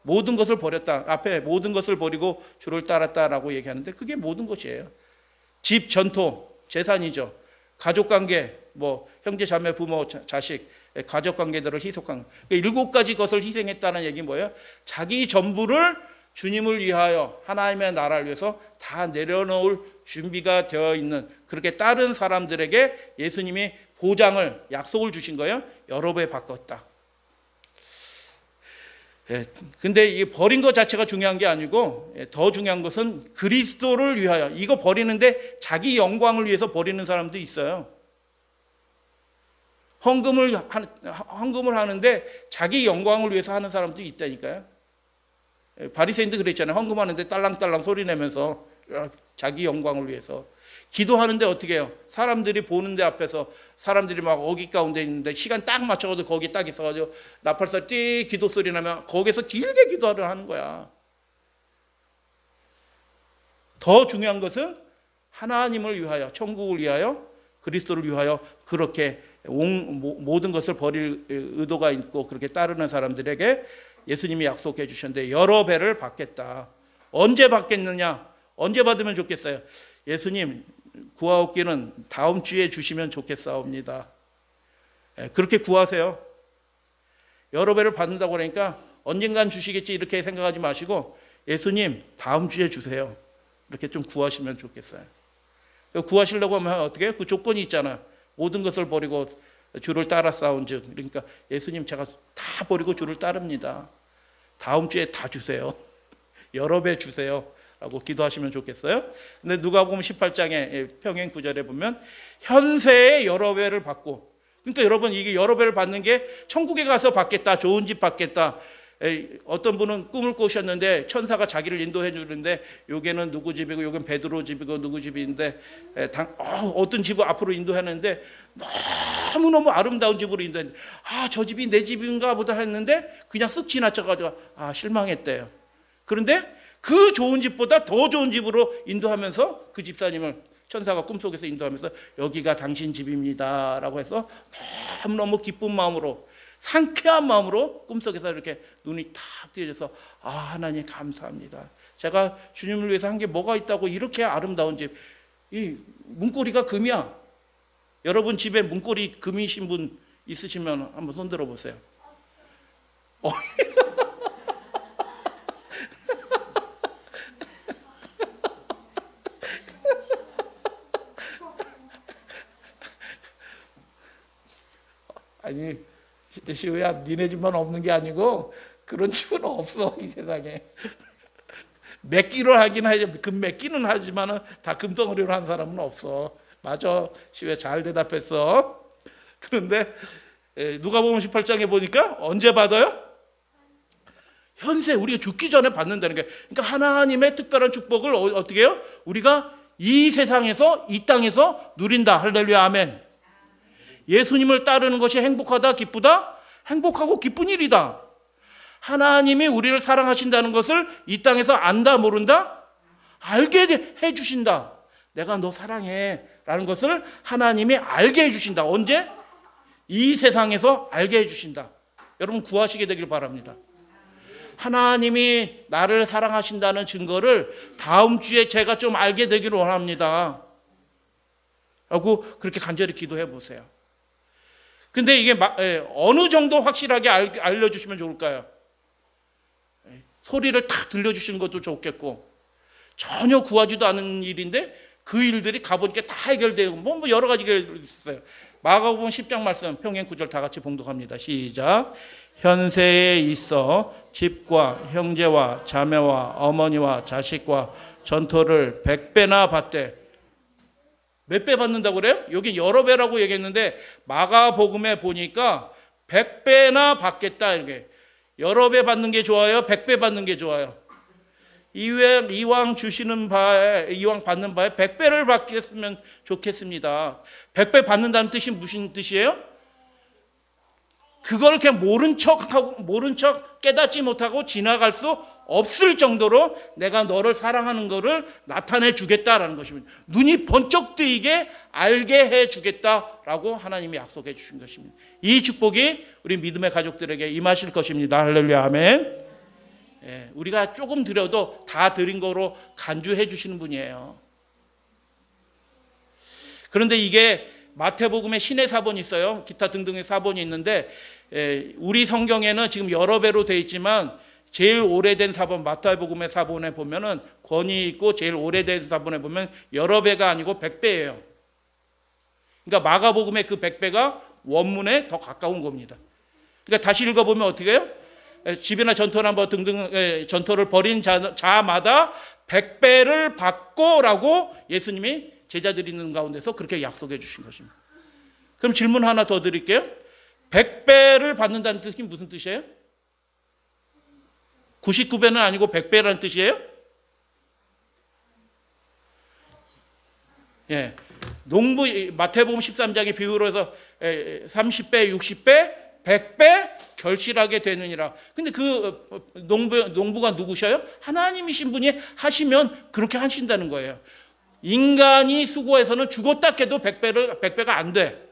모든 것을 버렸다. 앞에 모든 것을 버리고 주를 따랐다라고 얘기하는데 그게 모든 것이에요. 집, 전토, 재산이죠. 가족관계, 형제, 자매, 부모, 자식, 가족관계들을 희석한. 7가지 것을 희생했다는 얘기 뭐예요? 자기 전부를 주님을 위하여 하나님의 나라를 위해서 다 내려놓을 준비가 되어 있는 그렇게 다른 사람들에게 예수님이 보장을 약속을 주신 거예요. 여러 배 바꿨다. 근데 이 버린 것 자체가 중요한 게 아니고 더 중요한 것은 그리스도를 위하여 이거 버리는데 자기 영광을 위해서 버리는 사람도 있어요. 헌금을 하는데 자기 영광을 위해서 하는 사람도 있다니까요. 바리새인도 그랬잖아요. 헌금하는데 딸랑딸랑 소리 내면서 자기 영광을 위해서. 기도하는데 어떻게 해요? 사람들이 보는데 앞에서 사람들이 막 어기 가운데 있는데 시간 딱 맞춰가지고 거기 딱 있어가지고 나팔사 띠 기도 소리 나면 거기서 길게 기도를 하는 거야. 더 중요한 것은 하나님을 위하여, 천국을 위하여, 그리스도를 위하여 그렇게 모든 것을 버릴 의도가 있고 그렇게 따르는 사람들에게 예수님이 약속해 주셨는데 여러 배를 받겠다. 언제 받겠느냐? 언제 받으면 좋겠어요? 예수님, 구하옵기는 다음 주에 주시면 좋겠사옵니다. 그렇게 구하세요. 여러 배를 받는다고 그러니까 언젠간 주시겠지 이렇게 생각하지 마시고 예수님, 다음 주에 주세요. 이렇게 좀 구하시면 좋겠어요. 구하시려고 하면 어떻게 해요? 그 조건이 있잖아요. 모든 것을 버리고 주를 따라 싸운즉. 그러니까 예수님, 제가 다 버리고 주를 따릅니다. 다음 주에 다 주세요. 여러 배 주세요. 라고 기도하시면 좋겠어요. 근데 누가복음 18장의 평행 9절에 보면 현세에 여러 배를 받고, 그러니까 여러분 이게 여러 배를 받는 게 천국에 가서 받겠다, 좋은 집 받겠다. 어떤 분은 꿈을 꾸셨는데 천사가 자기를 인도해 주는데 여기는 누구 집이고 여기는 베드로 집이고 누구 집인데 어떤 집을 앞으로 인도하는데 너무너무 아름다운 집으로 인도했는데 저 집이 내 집인가 보다 했는데 그냥 쓱 지나쳐가지고 실망했대요. 그런데 그 좋은 집보다 더 좋은 집으로 인도하면서 그 집사님을 천사가 꿈속에서 인도하면서 여기가 당신 집입니다 라고 해서 너무너무 기쁜 마음으로, 상쾌한 마음으로 꿈속에서 이렇게 눈이 탁 뜨여져서 하나님 감사합니다. 제가 주님을 위해서 한 게 뭐가 있다고 이렇게 아름다운 집. 이 문고리가 금이야. 여러분 집에 문고리 금이신 분 있으시면 한번 손 들어보세요. 아니 시우야, 니네 집만 없는 게 아니고 그런 집은 없어 이 세상에. 맺기로 하긴 하지, 금 맺기는 하지만 다 금덩어리로 한 사람은 없어. 맞아, 시우야 잘 대답했어. 그런데 누가복음 18장에 보니까 언제 받아요? 현세 우리가 죽기 전에 받는다는 게, 그러니까 하나님의 특별한 축복을 어떻게 해요? 우리가 이 세상에서, 이 땅에서 누린다. 할렐루야, 아멘. 예수님을 따르는 것이 행복하다, 기쁘다? 행복하고 기쁜 일이다. 하나님이 우리를 사랑하신다는 것을 이 땅에서 안다, 모른다? 알게 해주신다. 내가 너 사랑해 라는 것을 하나님이 알게 해주신다. 언제? 이 세상에서 알게 해주신다. 여러분 구하시게 되길 바랍니다. 하나님이 나를 사랑하신다는 증거를 다음 주에 제가 좀 알게 되기를 원합니다 라고 그렇게 간절히 기도해 보세요. 근데 이게 어느 정도 확실하게 알려주시면 좋을까요? 소리를 탁 들려주시는 것도 좋겠고, 전혀 구하지도 않은 일인데 그 일들이 가보니까 다 해결되고 뭐 여러 가지가 있어요. 마가복음 10장 말씀 평행 9절 다 같이 봉독합니다. 시작. 현세에 있어 집과 형제와 자매와 어머니와 자식과 전토를 100배나 받되. 몇 배 받는다고 그래요? 여기 여러 배라고 얘기했는데 마가복음에 보니까 100배나 받겠다. 이렇게 여러 배 받는 게 좋아요? 100배 받는 게 좋아요? 이왕 주시는 바에, 이왕 받는 바에 100배를 받겠으면 좋겠습니다. 100배 받는다는 뜻이 무슨 뜻이에요? 그걸 그냥 모른 척 깨닫지 못하고 지나갈 수 없을 정도로 내가 너를 사랑하는 것을 나타내 주겠다라는 것입니다. 눈이 번쩍 뜨이게 알게 해 주겠다라고 하나님이 약속해 주신 것입니다. 이 축복이 우리 믿음의 가족들에게 임하실 것입니다. 할렐루야, 아멘. 우리가 조금 드려도 다 드린 거로 간주해 주시는 분이에요. 그런데 이게 마태복음에 신의 사본이 있어요. 기타 등등의 사본이 있는데 우리 성경에는 지금 여러 배로 되어 있지만 제일 오래된 사본, 마태복음의 사본에 보면은 권위 있고 제일 오래된 사본에 보면 여러 배가 아니고 100배예요. 그러니까 마가복음의 그 100배가 원문에 더 가까운 겁니다. 그러니까 다시 읽어보면 어떻게 해요? 집이나 전토나 뭐 등등 전토를 벌인 자마다 100배를 받고라고 예수님이 제자들이 있는 가운데서 그렇게 약속해 주신 것입니다. 그럼 질문 하나 더 드릴게요. 100배를 받는다는 뜻이 무슨 뜻이에요? 99배는 아니고 100배라는 뜻이에요? 예. 마태복음 13장의 비유로 해서 30배, 60배, 100배 결실하게 되느니라. 근데 그 농부가 누구셔요? 하나님이신 분이 하시면 그렇게 하신다는 거예요. 인간이 수고해서는 죽었다 해도 100배가 안 돼.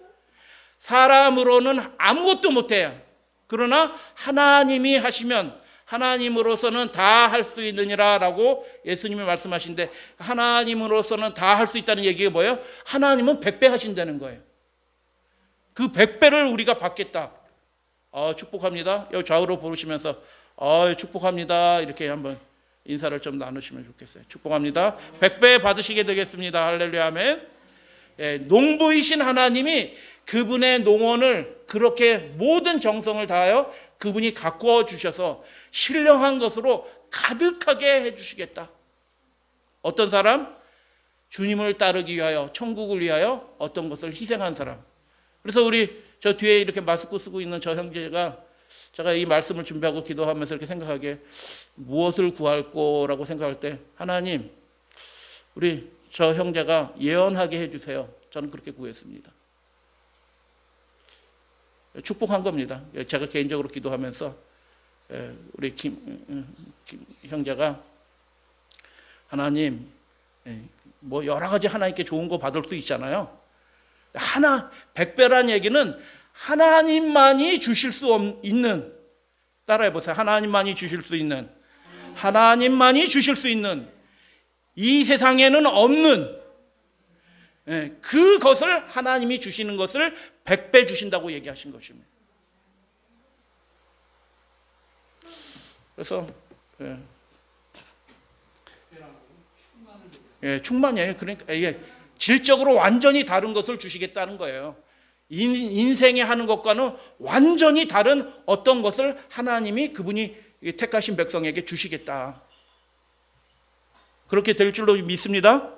사람으로는 아무것도 못해요. 그러나 하나님이 하시면 하나님으로서는 다 할 수 있느니라 라고 예수님이 말씀하신데, 하나님으로서는 다 할 수 있다는 얘기가 뭐예요? 하나님은 100배 하신다는 거예요. 그 100배를 우리가 받겠다. 축복합니다. 여기 좌우로 보시면서 축복합니다 이렇게 한번 인사를 좀 나누시면 좋겠어요. 축복합니다. 100배 받으시게 되겠습니다. 할렐루야, 아멘. 농부이신 하나님이 그분의 농원을 그렇게 모든 정성을 다하여 그분이 가꾸어 주셔서 신령한 것으로 가득하게 해주시겠다. 어떤 사람? 주님을 따르기 위하여, 천국을 위하여 어떤 것을 희생한 사람. 그래서 저 뒤에 이렇게 마스크 쓰고 있는 저 형제가, 제가 이 말씀을 준비하고 기도하면서 이렇게 생각하게, 무엇을 구할 거라고 생각할 때, 하나님, 우리 저 형제가 예언하게 해주세요. 저는 그렇게 구했습니다. 축복한 겁니다. 제가 개인적으로 기도하면서 우리 김 형제가, 하나님, 뭐 여러 가지 하나님께 좋은 거 받을 수 있잖아요. 100배란 얘기는 하나님만이 주실 수 있는, 따라해 보세요. 하나님만이 주실 수 있는, 하나님만이 주실 수 있는, 이 세상에는 없는 그것을 하나님이 주시는 것을 100배 주신다고 얘기하신 것입니다. 그래서 충만이에요. 그러니까 이게 질적으로 완전히 다른 것을 주시겠다는 거예요. 인생에 하는 것과는 완전히 다른 어떤 것을 하나님이 그분이 택하신 백성에게 주시겠다. 그렇게 될 줄로 믿습니다.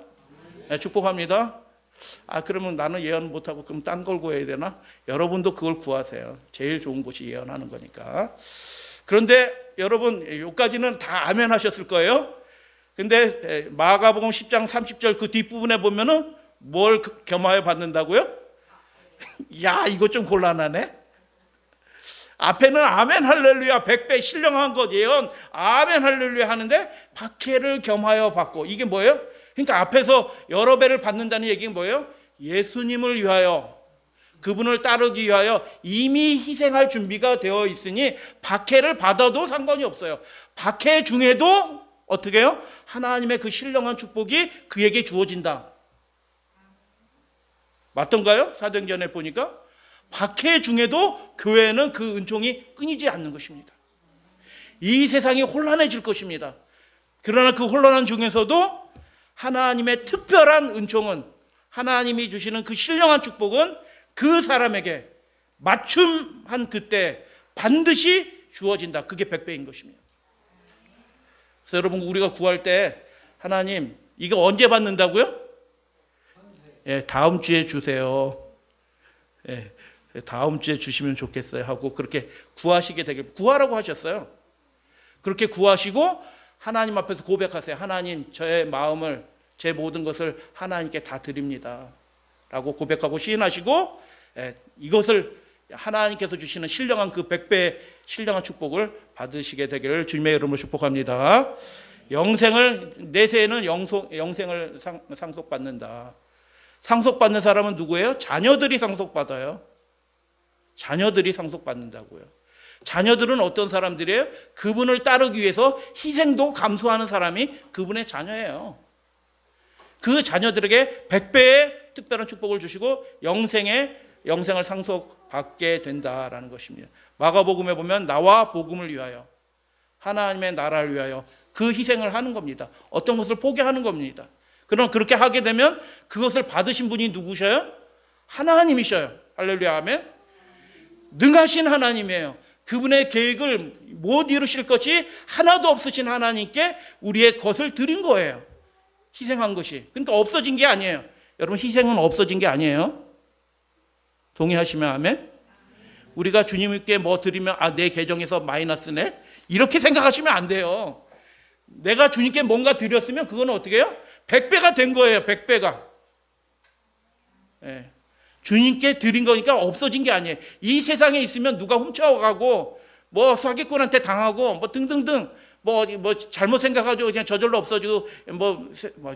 축복합니다. 그러면 나는 예언 못하고 그럼 딴 걸 구해야 되나? 여러분도 그걸 구하세요. 제일 좋은 것이 예언하는 거니까. 그런데 여러분 여기까지는 다 아멘 하셨을 거예요. 근데 마가복음 10장 30절 그 뒷부분에 보면은 뭘 겸하여 받는다고요? 야, 이거 좀 곤란하네. 앞에는 아멘 할렐루야 100배 신령한 것 예언 아멘 할렐루야 하는데 박해를 겸하여 받고, 이게 뭐예요? 그러니까 앞에서 여러 배를 받는다는 얘기는 뭐예요? 예수님을 위하여, 그분을 따르기 위하여 이미 희생할 준비가 되어 있으니 박해를 받아도 상관이 없어요. 박해 중에도 어떻게 해요? 하나님의 그 신령한 축복이 그에게 주어진다. 맞던가요? 사도행전에 보니까 박해 중에도 교회는 그 은총이 끊이지 않는 것입니다. 이 세상이 혼란해질 것입니다. 그러나 그 혼란한 중에서도 하나님의 특별한 은총은, 하나님이 주시는 그 신령한 축복은 그 사람에게 맞춤한 그때 반드시 주어진다. 그게 100배인 것입니다. 그래서 여러분, 우리가 구할 때 하나님 이거 언제 받는다고요? 예, 다음 주에 주세요. 예, 다음 주에 주시면 좋겠어요 하고 그렇게 구하시게 되길, 구하라고 하셨어요. 그렇게 구하시고 하나님 앞에서 고백하세요. 하나님, 저의 마음을, 제 모든 것을 하나님께 다 드립니다 라고 고백하고 시인하시고, 이것을 하나님께서 주시는 신령한 그 100배의 신령한 축복을 받으시게 되기를 주님의 이름으로 축복합니다. 영생을, 내세에는 영생을 상속받는다. 상속받는 사람은 누구예요? 자녀들이 상속받아요. 자녀들이 상속받는다고요. 자녀들은 어떤 사람들이에요? 그분을 따르기 위해서 희생도 감수하는 사람이 그분의 자녀예요. 그 자녀들에게 100배의 특별한 축복을 주시고 영생을 상속받게 된다라는 것입니다. 마가복음에 보면 나와 복음을 위하여, 하나님의 나라를 위하여 그 희생을 하는 겁니다. 어떤 것을 포기하는 겁니다. 그럼 그렇게 하게 되면 그것을 받으신 분이 누구셔요? 하나님이셔요. 할렐루야, 아멘. 능하신 하나님이에요. 그분의 계획을 못 이루실 것이 하나도 없으신 하나님께 우리의 것을 드린 거예요. 희생한 것이. 그러니까 없어진 게 아니에요. 여러분, 희생은 없어진 게 아니에요. 동의하시면 아멘. 우리가 주님께 뭐 드리면 내 계정에서 마이너스네, 이렇게 생각하시면 안 돼요. 내가 주님께 뭔가 드렸으면 그거는 어떻게 해요? 100배가 된 거예요. 100배가. 예. 주님께 드린 거니까 없어진 게 아니에요. 이 세상에 있으면 누가 훔쳐가고 뭐 사기꾼한테 당하고 뭐 등등등 뭐 잘못 생각하죠. 그냥 저절로 없어지고 뭐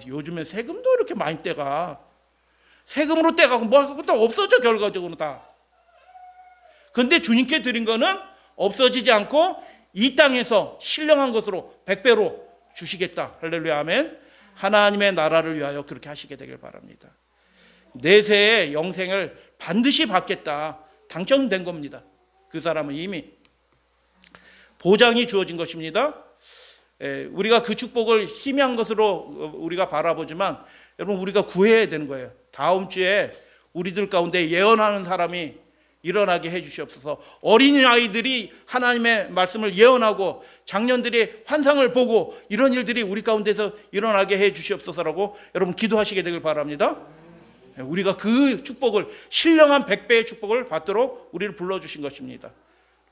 요즘에 세금도 이렇게 많이 떼가. 세금으로 떼가고 뭐 그것도 없어져 결과적으로 다. 그런데 주님께 드린 거는 없어지지 않고 이 땅에서 신령한 것으로 100배로 주시겠다. 할렐루야, 아멘. 하나님의 나라를 위하여 그렇게 하시게 되길 바랍니다. 내세의 영생을 반드시 받겠다. 당첨된 겁니다. 그 사람은 이미 보장이 주어진 것입니다. 우리가 그 축복을 희미한 것으로 우리가 바라보지만 여러분, 우리가 구해야 되는 거예요. 다음 주에 우리들 가운데 예언하는 사람이 일어나게 해주시옵소서. 어린아이들이 하나님의 말씀을 예언하고 장년들이 환상을 보고 이런 일들이 우리 가운데서 일어나게 해주시옵소서라고 여러분 기도하시게 되길 바랍니다. 우리가 그 축복을, 신령한 100배의 축복을 받도록 우리를 불러주신 것입니다.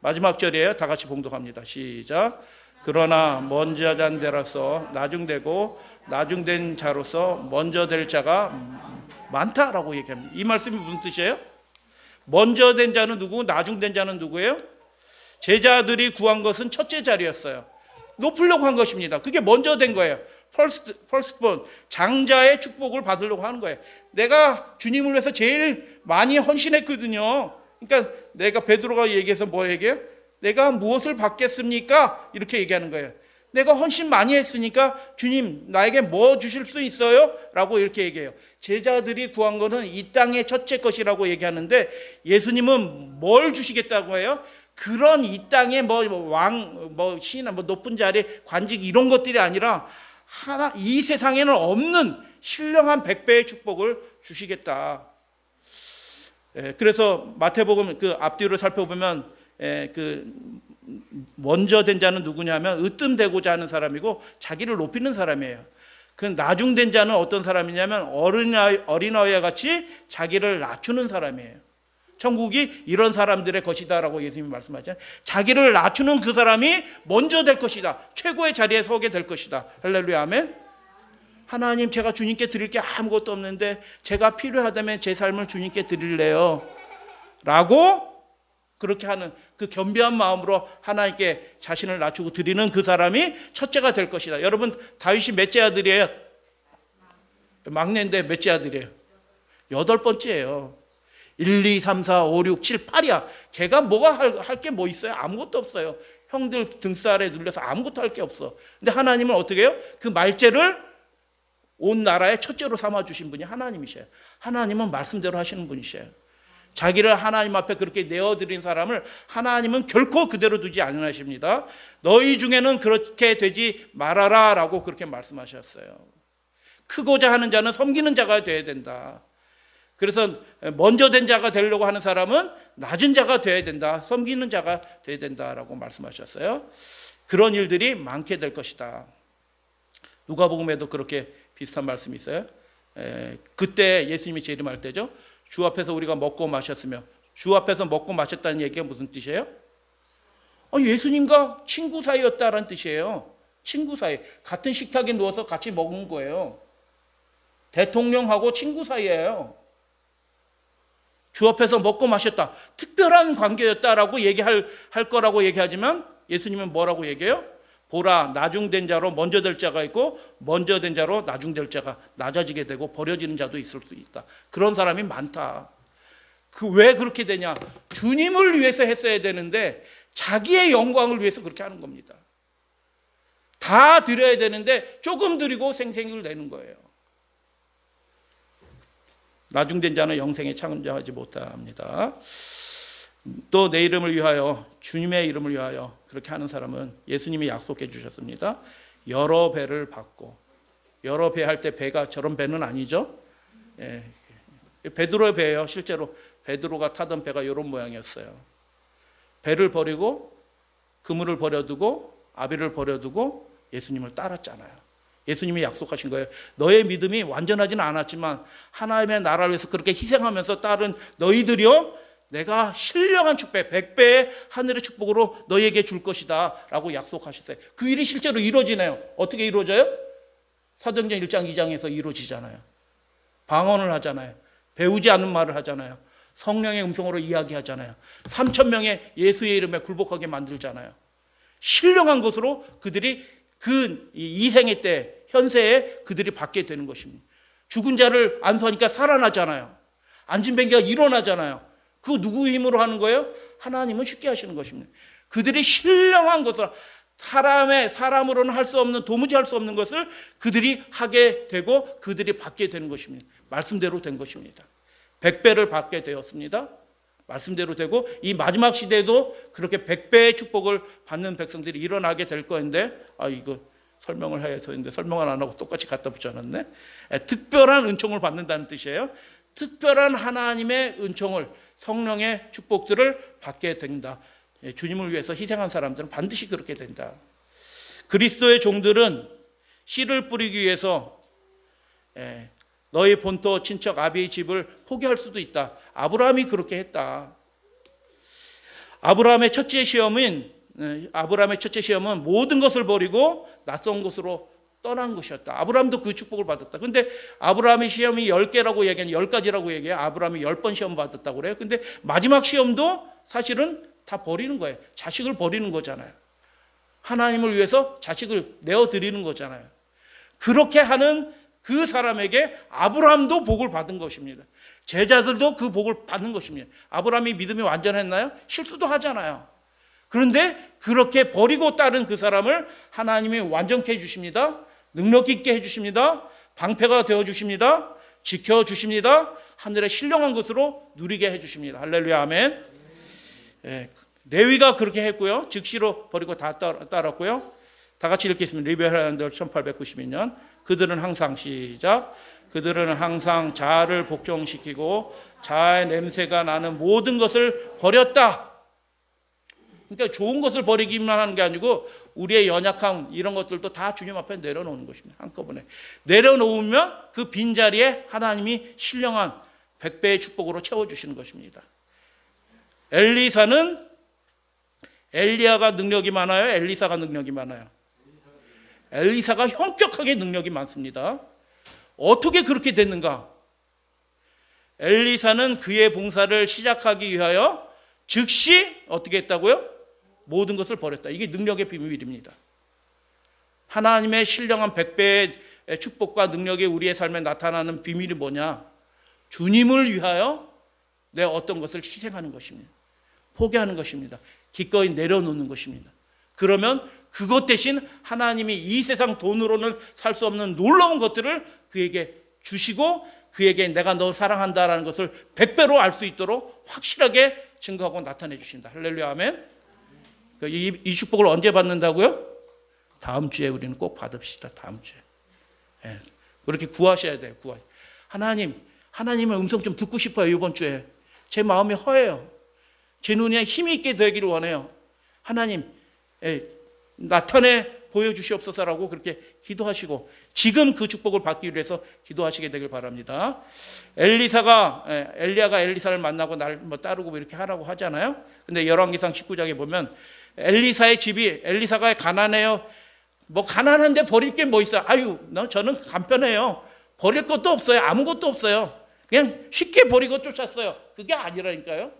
마지막 절이에요. 다 같이 봉독합니다. 시작. 그러나 먼저 된 자로서 나중되고 나중된 자로서 먼저 될 자가 많다라고 얘기합니다. 이 말씀이 무슨 뜻이에요? 먼저 된 자는 누구? 나중된 자는 누구예요? 제자들이 구한 것은 첫째 자리였어요. 높으려고 한 것입니다. 그게 먼저 된 거예요. firstborn, 장자의 축복을 받으려고 하는 거예요. 내가 주님을 위해서 제일 많이 헌신했거든요. 그러니까 내가 베드로가 얘기해서 뭐 얘기해요? 내가 무엇을 받겠습니까? 이렇게 얘기하는 거예요. 내가 헌신 많이 했으니까 주님 나에게 뭐 주실 수 있어요? 라고 이렇게 얘기해요. 제자들이 구한 거는 이 땅의 첫째 것이라고 얘기하는데 예수님은 뭘 주시겠다고 해요? 그런 이 땅의 신이나 높은 자리, 관직 이런 것들이 아니라 이 세상에는 없는 신령한 100배의 축복을 주시겠다. 그래서 마태복음 그 앞뒤로 살펴보면 그 먼저 된 자는 누구냐면 으뜸되고자 하는 사람이고 자기를 높이는 사람이에요. 그 나중된 자는 어떤 사람이냐면 어린아이와 같이 자기를 낮추는 사람이에요. 천국이 이런 사람들의 것이다라고 예수님이 말씀하셨잖아요. 자기를 낮추는 그 사람이 먼저 될 것이다. 최고의 자리에 서게 될 것이다. 할렐루야, 아멘. 하나님, 제가 주님께 드릴 게 아무것도 없는데 제가 필요하다면 제 삶을 주님께 드릴래요 라고 그렇게 하는 그 겸비한 마음으로 하나님께 자신을 낮추고 드리는 그 사람이 첫째가 될 것이다. 여러분, 다윗이 몇째 아들이에요? 막내인데 몇째 아들이에요? 8번째예요. 1, 2, 3, 4, 5, 6, 7, 8이야. 걔가 뭐가 할 게 뭐 있어요? 아무것도 없어요. 형들 등살에 눌려서 아무것도 할 게 없어. 근데 하나님은 어떻게 해요? 그 말째를 온 나라의 첫째로 삼아주신 분이 하나님이셔요. 하나님은 말씀대로 하시는 분이셔요. 자기를 하나님 앞에 그렇게 내어드린 사람을 하나님은 결코 그대로 두지 않으십니다. 너희 중에는 그렇게 되지 말아라 라고 그렇게 말씀하셨어요. 크고자 하는 자는 섬기는 자가 되어야 된다. 그래서 먼저 된 자가 되려고 하는 사람은 낮은 자가 되어야 된다. 섬기는 자가 되어야 된다라고 말씀하셨어요. 그런 일들이 많게 될 것이다. 누가복음에도 그렇게 비슷한 말씀이 있어요. 그때 예수님이 재림할 때죠. 주 앞에서 우리가 먹고 마셨으며, 주 앞에서 먹고 마셨다는 얘기가 무슨 뜻이에요? 예수님과 친구 사이였다라는 뜻이에요. 친구 사이. 같은 식탁에 누워서 같이 먹은 거예요. 대통령하고 친구 사이예요. 주 앞에서 먹고 마셨다. 특별한 관계였다라고 얘기할 거라고 얘기하지만 예수님은 뭐라고 얘기해요? 보라, 나중된 자로 먼저 될 자가 있고 먼저 된 자로 나중될 자가 낮아지게 되고 버려지는 자도 있을 수 있다. 그런 사람이 많다. 왜 그렇게 되냐? 주님을 위해서 했어야 되는데 자기의 영광을 위해서 그렇게 하는 겁니다. 다 드려야 되는데 조금 드리고 생생을 내는 거예요. 나중된 자는 영생에 참여하지 못합니다. 또 내 이름을 위하여, 주님의 이름을 위하여 그렇게 하는 사람은 예수님이 약속해 주셨습니다. 여러 배를 받고, 여러 배 할 때 배가 저런 배는 아니죠. 베드로의 배예요. 실제로 베드로가 타던 배가 이런 모양이었어요. 배를 버리고 그물을 버려두고 아비를 버려두고 예수님을 따랐잖아요. 예수님이 약속하신 거예요. 너의 믿음이 완전하지는 않았지만 하나님의 나라를 위해서 그렇게 희생하면서 따른 너희들이요, 내가 신령한 축복, 100배의 하늘의 축복으로 너희에게 줄 것이다 라고 약속하셨어요. 그 일이 실제로 이루어지네요. 어떻게 이루어져요? 사도행전 1장 2장에서 이루어지잖아요. 방언을 하잖아요. 배우지 않는 말을 하잖아요. 성령의 음성으로 이야기하잖아요. 3,000명의 예수의 이름에 굴복하게 만들잖아요. 신령한 것으로 그들이 그 이생애 때, 현세에 그들이 받게 되는 것입니다. 죽은 자를 안수하니까 살아나잖아요. 안진뱅이가 일어나잖아요. 그거 누구 힘으로 하는 거예요? 하나님은 쉽게 하시는 것입니다. 그들이 신령한 것을, 사람으로는 할 수 없는, 도무지 할 수 없는 것을 그들이 하게 되고 그들이 받게 되는 것입니다. 말씀대로 된 것입니다. 100배를 받게 되었습니다. 말씀대로 되고 이 마지막 시대에도 그렇게 100배의 축복을 받는 백성들이 일어나게 될 건데, 이거 설명을 해서 했는데 설명을 안 하고 똑같이 갖다 붙여놨네. 특별한 은총을 받는다는 뜻이에요. 특별한 하나님의 은총을, 성령의 축복들을 받게 된다. 주님을 위해서 희생한 사람들은 반드시 그렇게 된다. 그리스도의 종들은 씨를 뿌리기 위해서 너희 본토 친척 아비의 집을 포기할 수도 있다. 아브라함이 그렇게 했다. 아브라함의 첫째 시험은 모든 것을 버리고 낯선 곳으로 떠난 것이었다. 아브라함도 그 축복을 받았다. 근데 아브라함의 시험이 10개라고 얘기하는 10가지라고 얘기해요. 아브라함이 10번 시험 받았다고 그래요. 근데 마지막 시험도 사실은 다 버리는 거예요. 자식을 버리는 거잖아요. 하나님을 위해서 자식을 내어드리는 거잖아요. 그렇게 하는 그 사람에게 아브라함도 복을 받은 것입니다. 제자들도 그 복을 받는 것입니다. 아브라함이 믿음이 완전했나요? 실수도 하잖아요. 그런데 그렇게 버리고 따른 그 사람을 하나님이 완전케 해주십니다. 능력 있게 해주십니다. 방패가 되어주십니다. 지켜주십니다. 하늘의 신령한 것으로 누리게 해주십니다. 할렐루야, 아멘. 레위가 그렇게 했고요. 즉시로 버리고 다 따랐고요. 다 같이 읽겠습니다. 리베라인들 1892년. 그들은 항상, 시작. 그들은 항상 자아를 복종시키고 자아의 냄새가 나는 모든 것을 버렸다. 그러니까 좋은 것을 버리기만 하는 게 아니고 우리의 연약함, 이런 것들도 다 주님 앞에 내려놓는 것입니다. 한꺼번에 내려놓으면 그 빈자리에 하나님이 신령한 100배의 축복으로 채워주시는 것입니다. 엘리사는 엘리야가 능력이 많아요? 엘리사가 능력이 많아요? 엘리사가 현격하게 능력이 많습니다. 어떻게 그렇게 됐는가? 엘리사는 그의 봉사를 시작하기 위하여 즉시 어떻게 했다고요? 모든 것을 버렸다. 이게 능력의 비밀입니다. 하나님의 신령한 100배의 축복과 능력이 우리의 삶에 나타나는 비밀이 뭐냐? 주님을 위하여 내 어떤 것을 희생하는 것입니다. 포기하는 것입니다. 기꺼이 내려놓는 것입니다. 그러면 그것 대신 하나님이 이 세상 돈으로는 살 수 없는 놀라운 것들을 그에게 주시고 그에게 내가 너 사랑한다라는 것을 100배로 알 수 있도록 확실하게 증거하고 나타내 주신다. 할렐루야, 아멘. 이 축복을 언제 받는다고요? 다음 주에 우리는 꼭 받읍시다. 다음 주에. 예, 그렇게 구하셔야 돼요. 하나님의 음성 좀 듣고 싶어요. 이번 주에 제 마음이 허해요. 제 눈에 힘이 있게 되기를 원해요. 하나님, 나타내 보여주시옵소서라고 그렇게 기도하시고 지금 그 축복을 받기 위해서 기도하시게 되길 바랍니다. 엘리야가 엘리사를 만나고 날 따르고 이렇게 하라고 하잖아요. 근데 열왕기상 19장에 보면 엘리사의 집이, 엘리사가 가난해요. 가난한데 버릴 게 뭐 있어요? 저는 간편해요. 버릴 것도 없어요. 아무것도 없어요. 그냥 쉽게 버리고 쫓았어요. 그게 아니라니까요.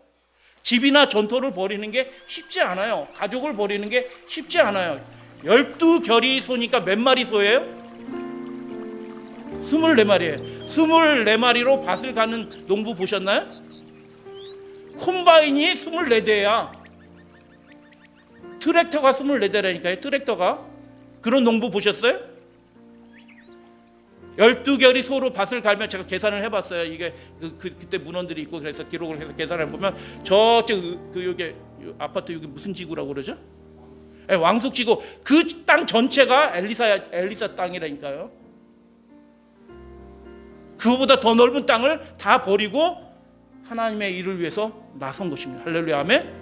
집이나 전토를 버리는 게 쉽지 않아요. 가족을 버리는 게 쉽지 않아요. 12결이 소니까 몇 마리 소예요? 24마리예요. 24마리로 밭을 가는 농부 보셨나요? 콤바인이 24대야. 트랙터가 24대라니까요. 트랙터가. 그런 농부 보셨어요? 12결이 소로 밭을 갈면 제가 계산을 해봤어요. 이게 그때 문헌들이 있고 그래서 기록을 해서 계산을 해보면 저쪽 여기 아파트 여기 무슨 지구라고 그러죠? 왕숙지구. 그 땅 전체가 엘리사 땅이라니까요. 그거보다 더 넓은 땅을 다 버리고 하나님의 일을 위해서 나선 것입니다. 할렐루야, 아멘.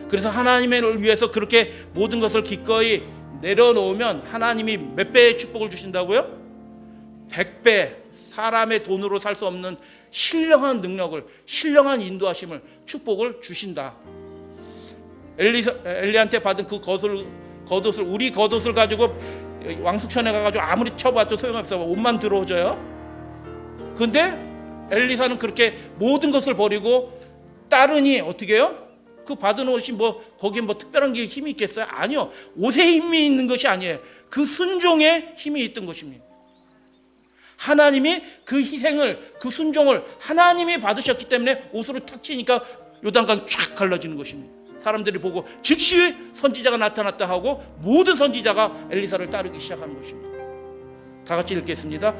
그래서 하나님을 위해서 그렇게 모든 것을 기꺼이 내려놓으면 하나님이 몇 배의 축복을 주신다고요? 100배. 사람의 돈으로 살 수 없는 신령한 능력을, 신령한 인도하심을, 축복을 주신다. 엘리한테 받은 그 겉옷을 우리 겉옷을 가지고 왕숙천에 가가지고 아무리 쳐봐도 소용없어요. 옷만 들어오져요. 근데 엘리사는 그렇게 모든 것을 버리고 따르니 어떻게 해요? 그 받은 옷이 거기에 특별한 게 힘이 있겠어요? 아니요. 옷에 힘이 있는 것이 아니에요. 그 순종에 힘이 있던 것입니다. 하나님이 그 희생을, 그 순종을 하나님이 받으셨기 때문에 옷으로 탁 치니까 요단강이 쫙 갈라지는 것입니다. 사람들이 보고 즉시 선지자가 나타났다 하고 모든 선지자가 엘리사를 따르기 시작하는 것입니다. 다 같이 읽겠습니다.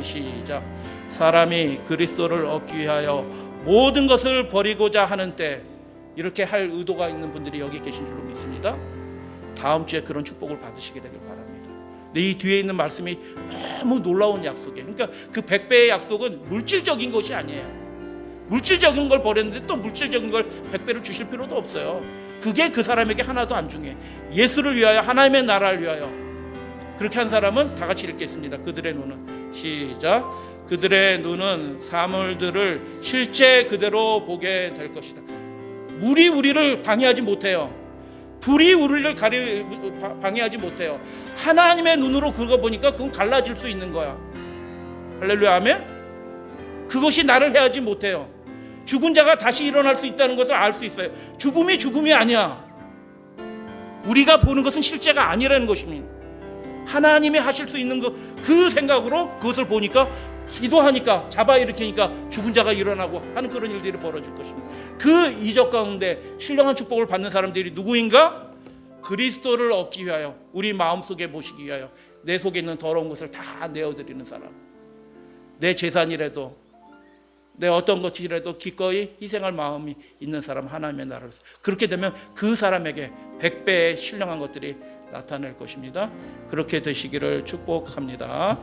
시작. 사람이 그리스도를 얻기 위하여 모든 것을 버리고자 하는 때, 이렇게 할 의도가 있는 분들이 여기 계신 줄로 믿습니다. 다음 주에 그런 축복을 받으시게 되길 바랍니다. 근데 이 뒤에 있는 말씀이 너무 놀라운 약속이에요. 그러니까 그 100배의 약속은 물질적인 것이 아니에요. 물질적인 걸 버렸는데 또 물질적인 걸 100배를 주실 필요도 없어요. 그게 그 사람에게 하나도 안 중요해. 예수를 위하여, 하나님의 나라를 위하여 그렇게 한 사람은 다 같이 읽겠습니다. 그들의 눈은, 시작. 그들의 눈은 사물들을 실제 그대로 보게 될 것이다. 물이 우리를 방해하지 못해요. 불이 우리를 방해하지 못해요. 하나님의 눈으로 그거 보니까 그건 갈라질 수 있는 거야. 할렐루야, 아멘. 그것이 나를 해하지 못해요. 죽은 자가 다시 일어날 수 있다는 것을 알 수 있어요. 죽음이 죽음이 아니야. 우리가 보는 것은 실제가 아니라는 것입니다. 하나님이 하실 수 있는 그 생각으로 그것을 보니까, 기도하니까, 잡아 일으키니까 죽은 자가 일어나고 하는 그런 일들이 벌어질 것입니다. 그 이적 가운데 신령한 축복을 받는 사람들이 누구인가? 그리스도를 얻기 위하여, 우리 마음속에 모시기 위하여 내 속에 있는 더러운 것을 다 내어드리는 사람. 내 재산이라도 내 어떤 것이라도 기꺼이 희생할 마음이 있는 사람, 하나님의 나라를. 그렇게 되면 그 사람에게 100배의 신령한 것들이 나타날 것입니다. 그렇게 되시기를 축복합니다.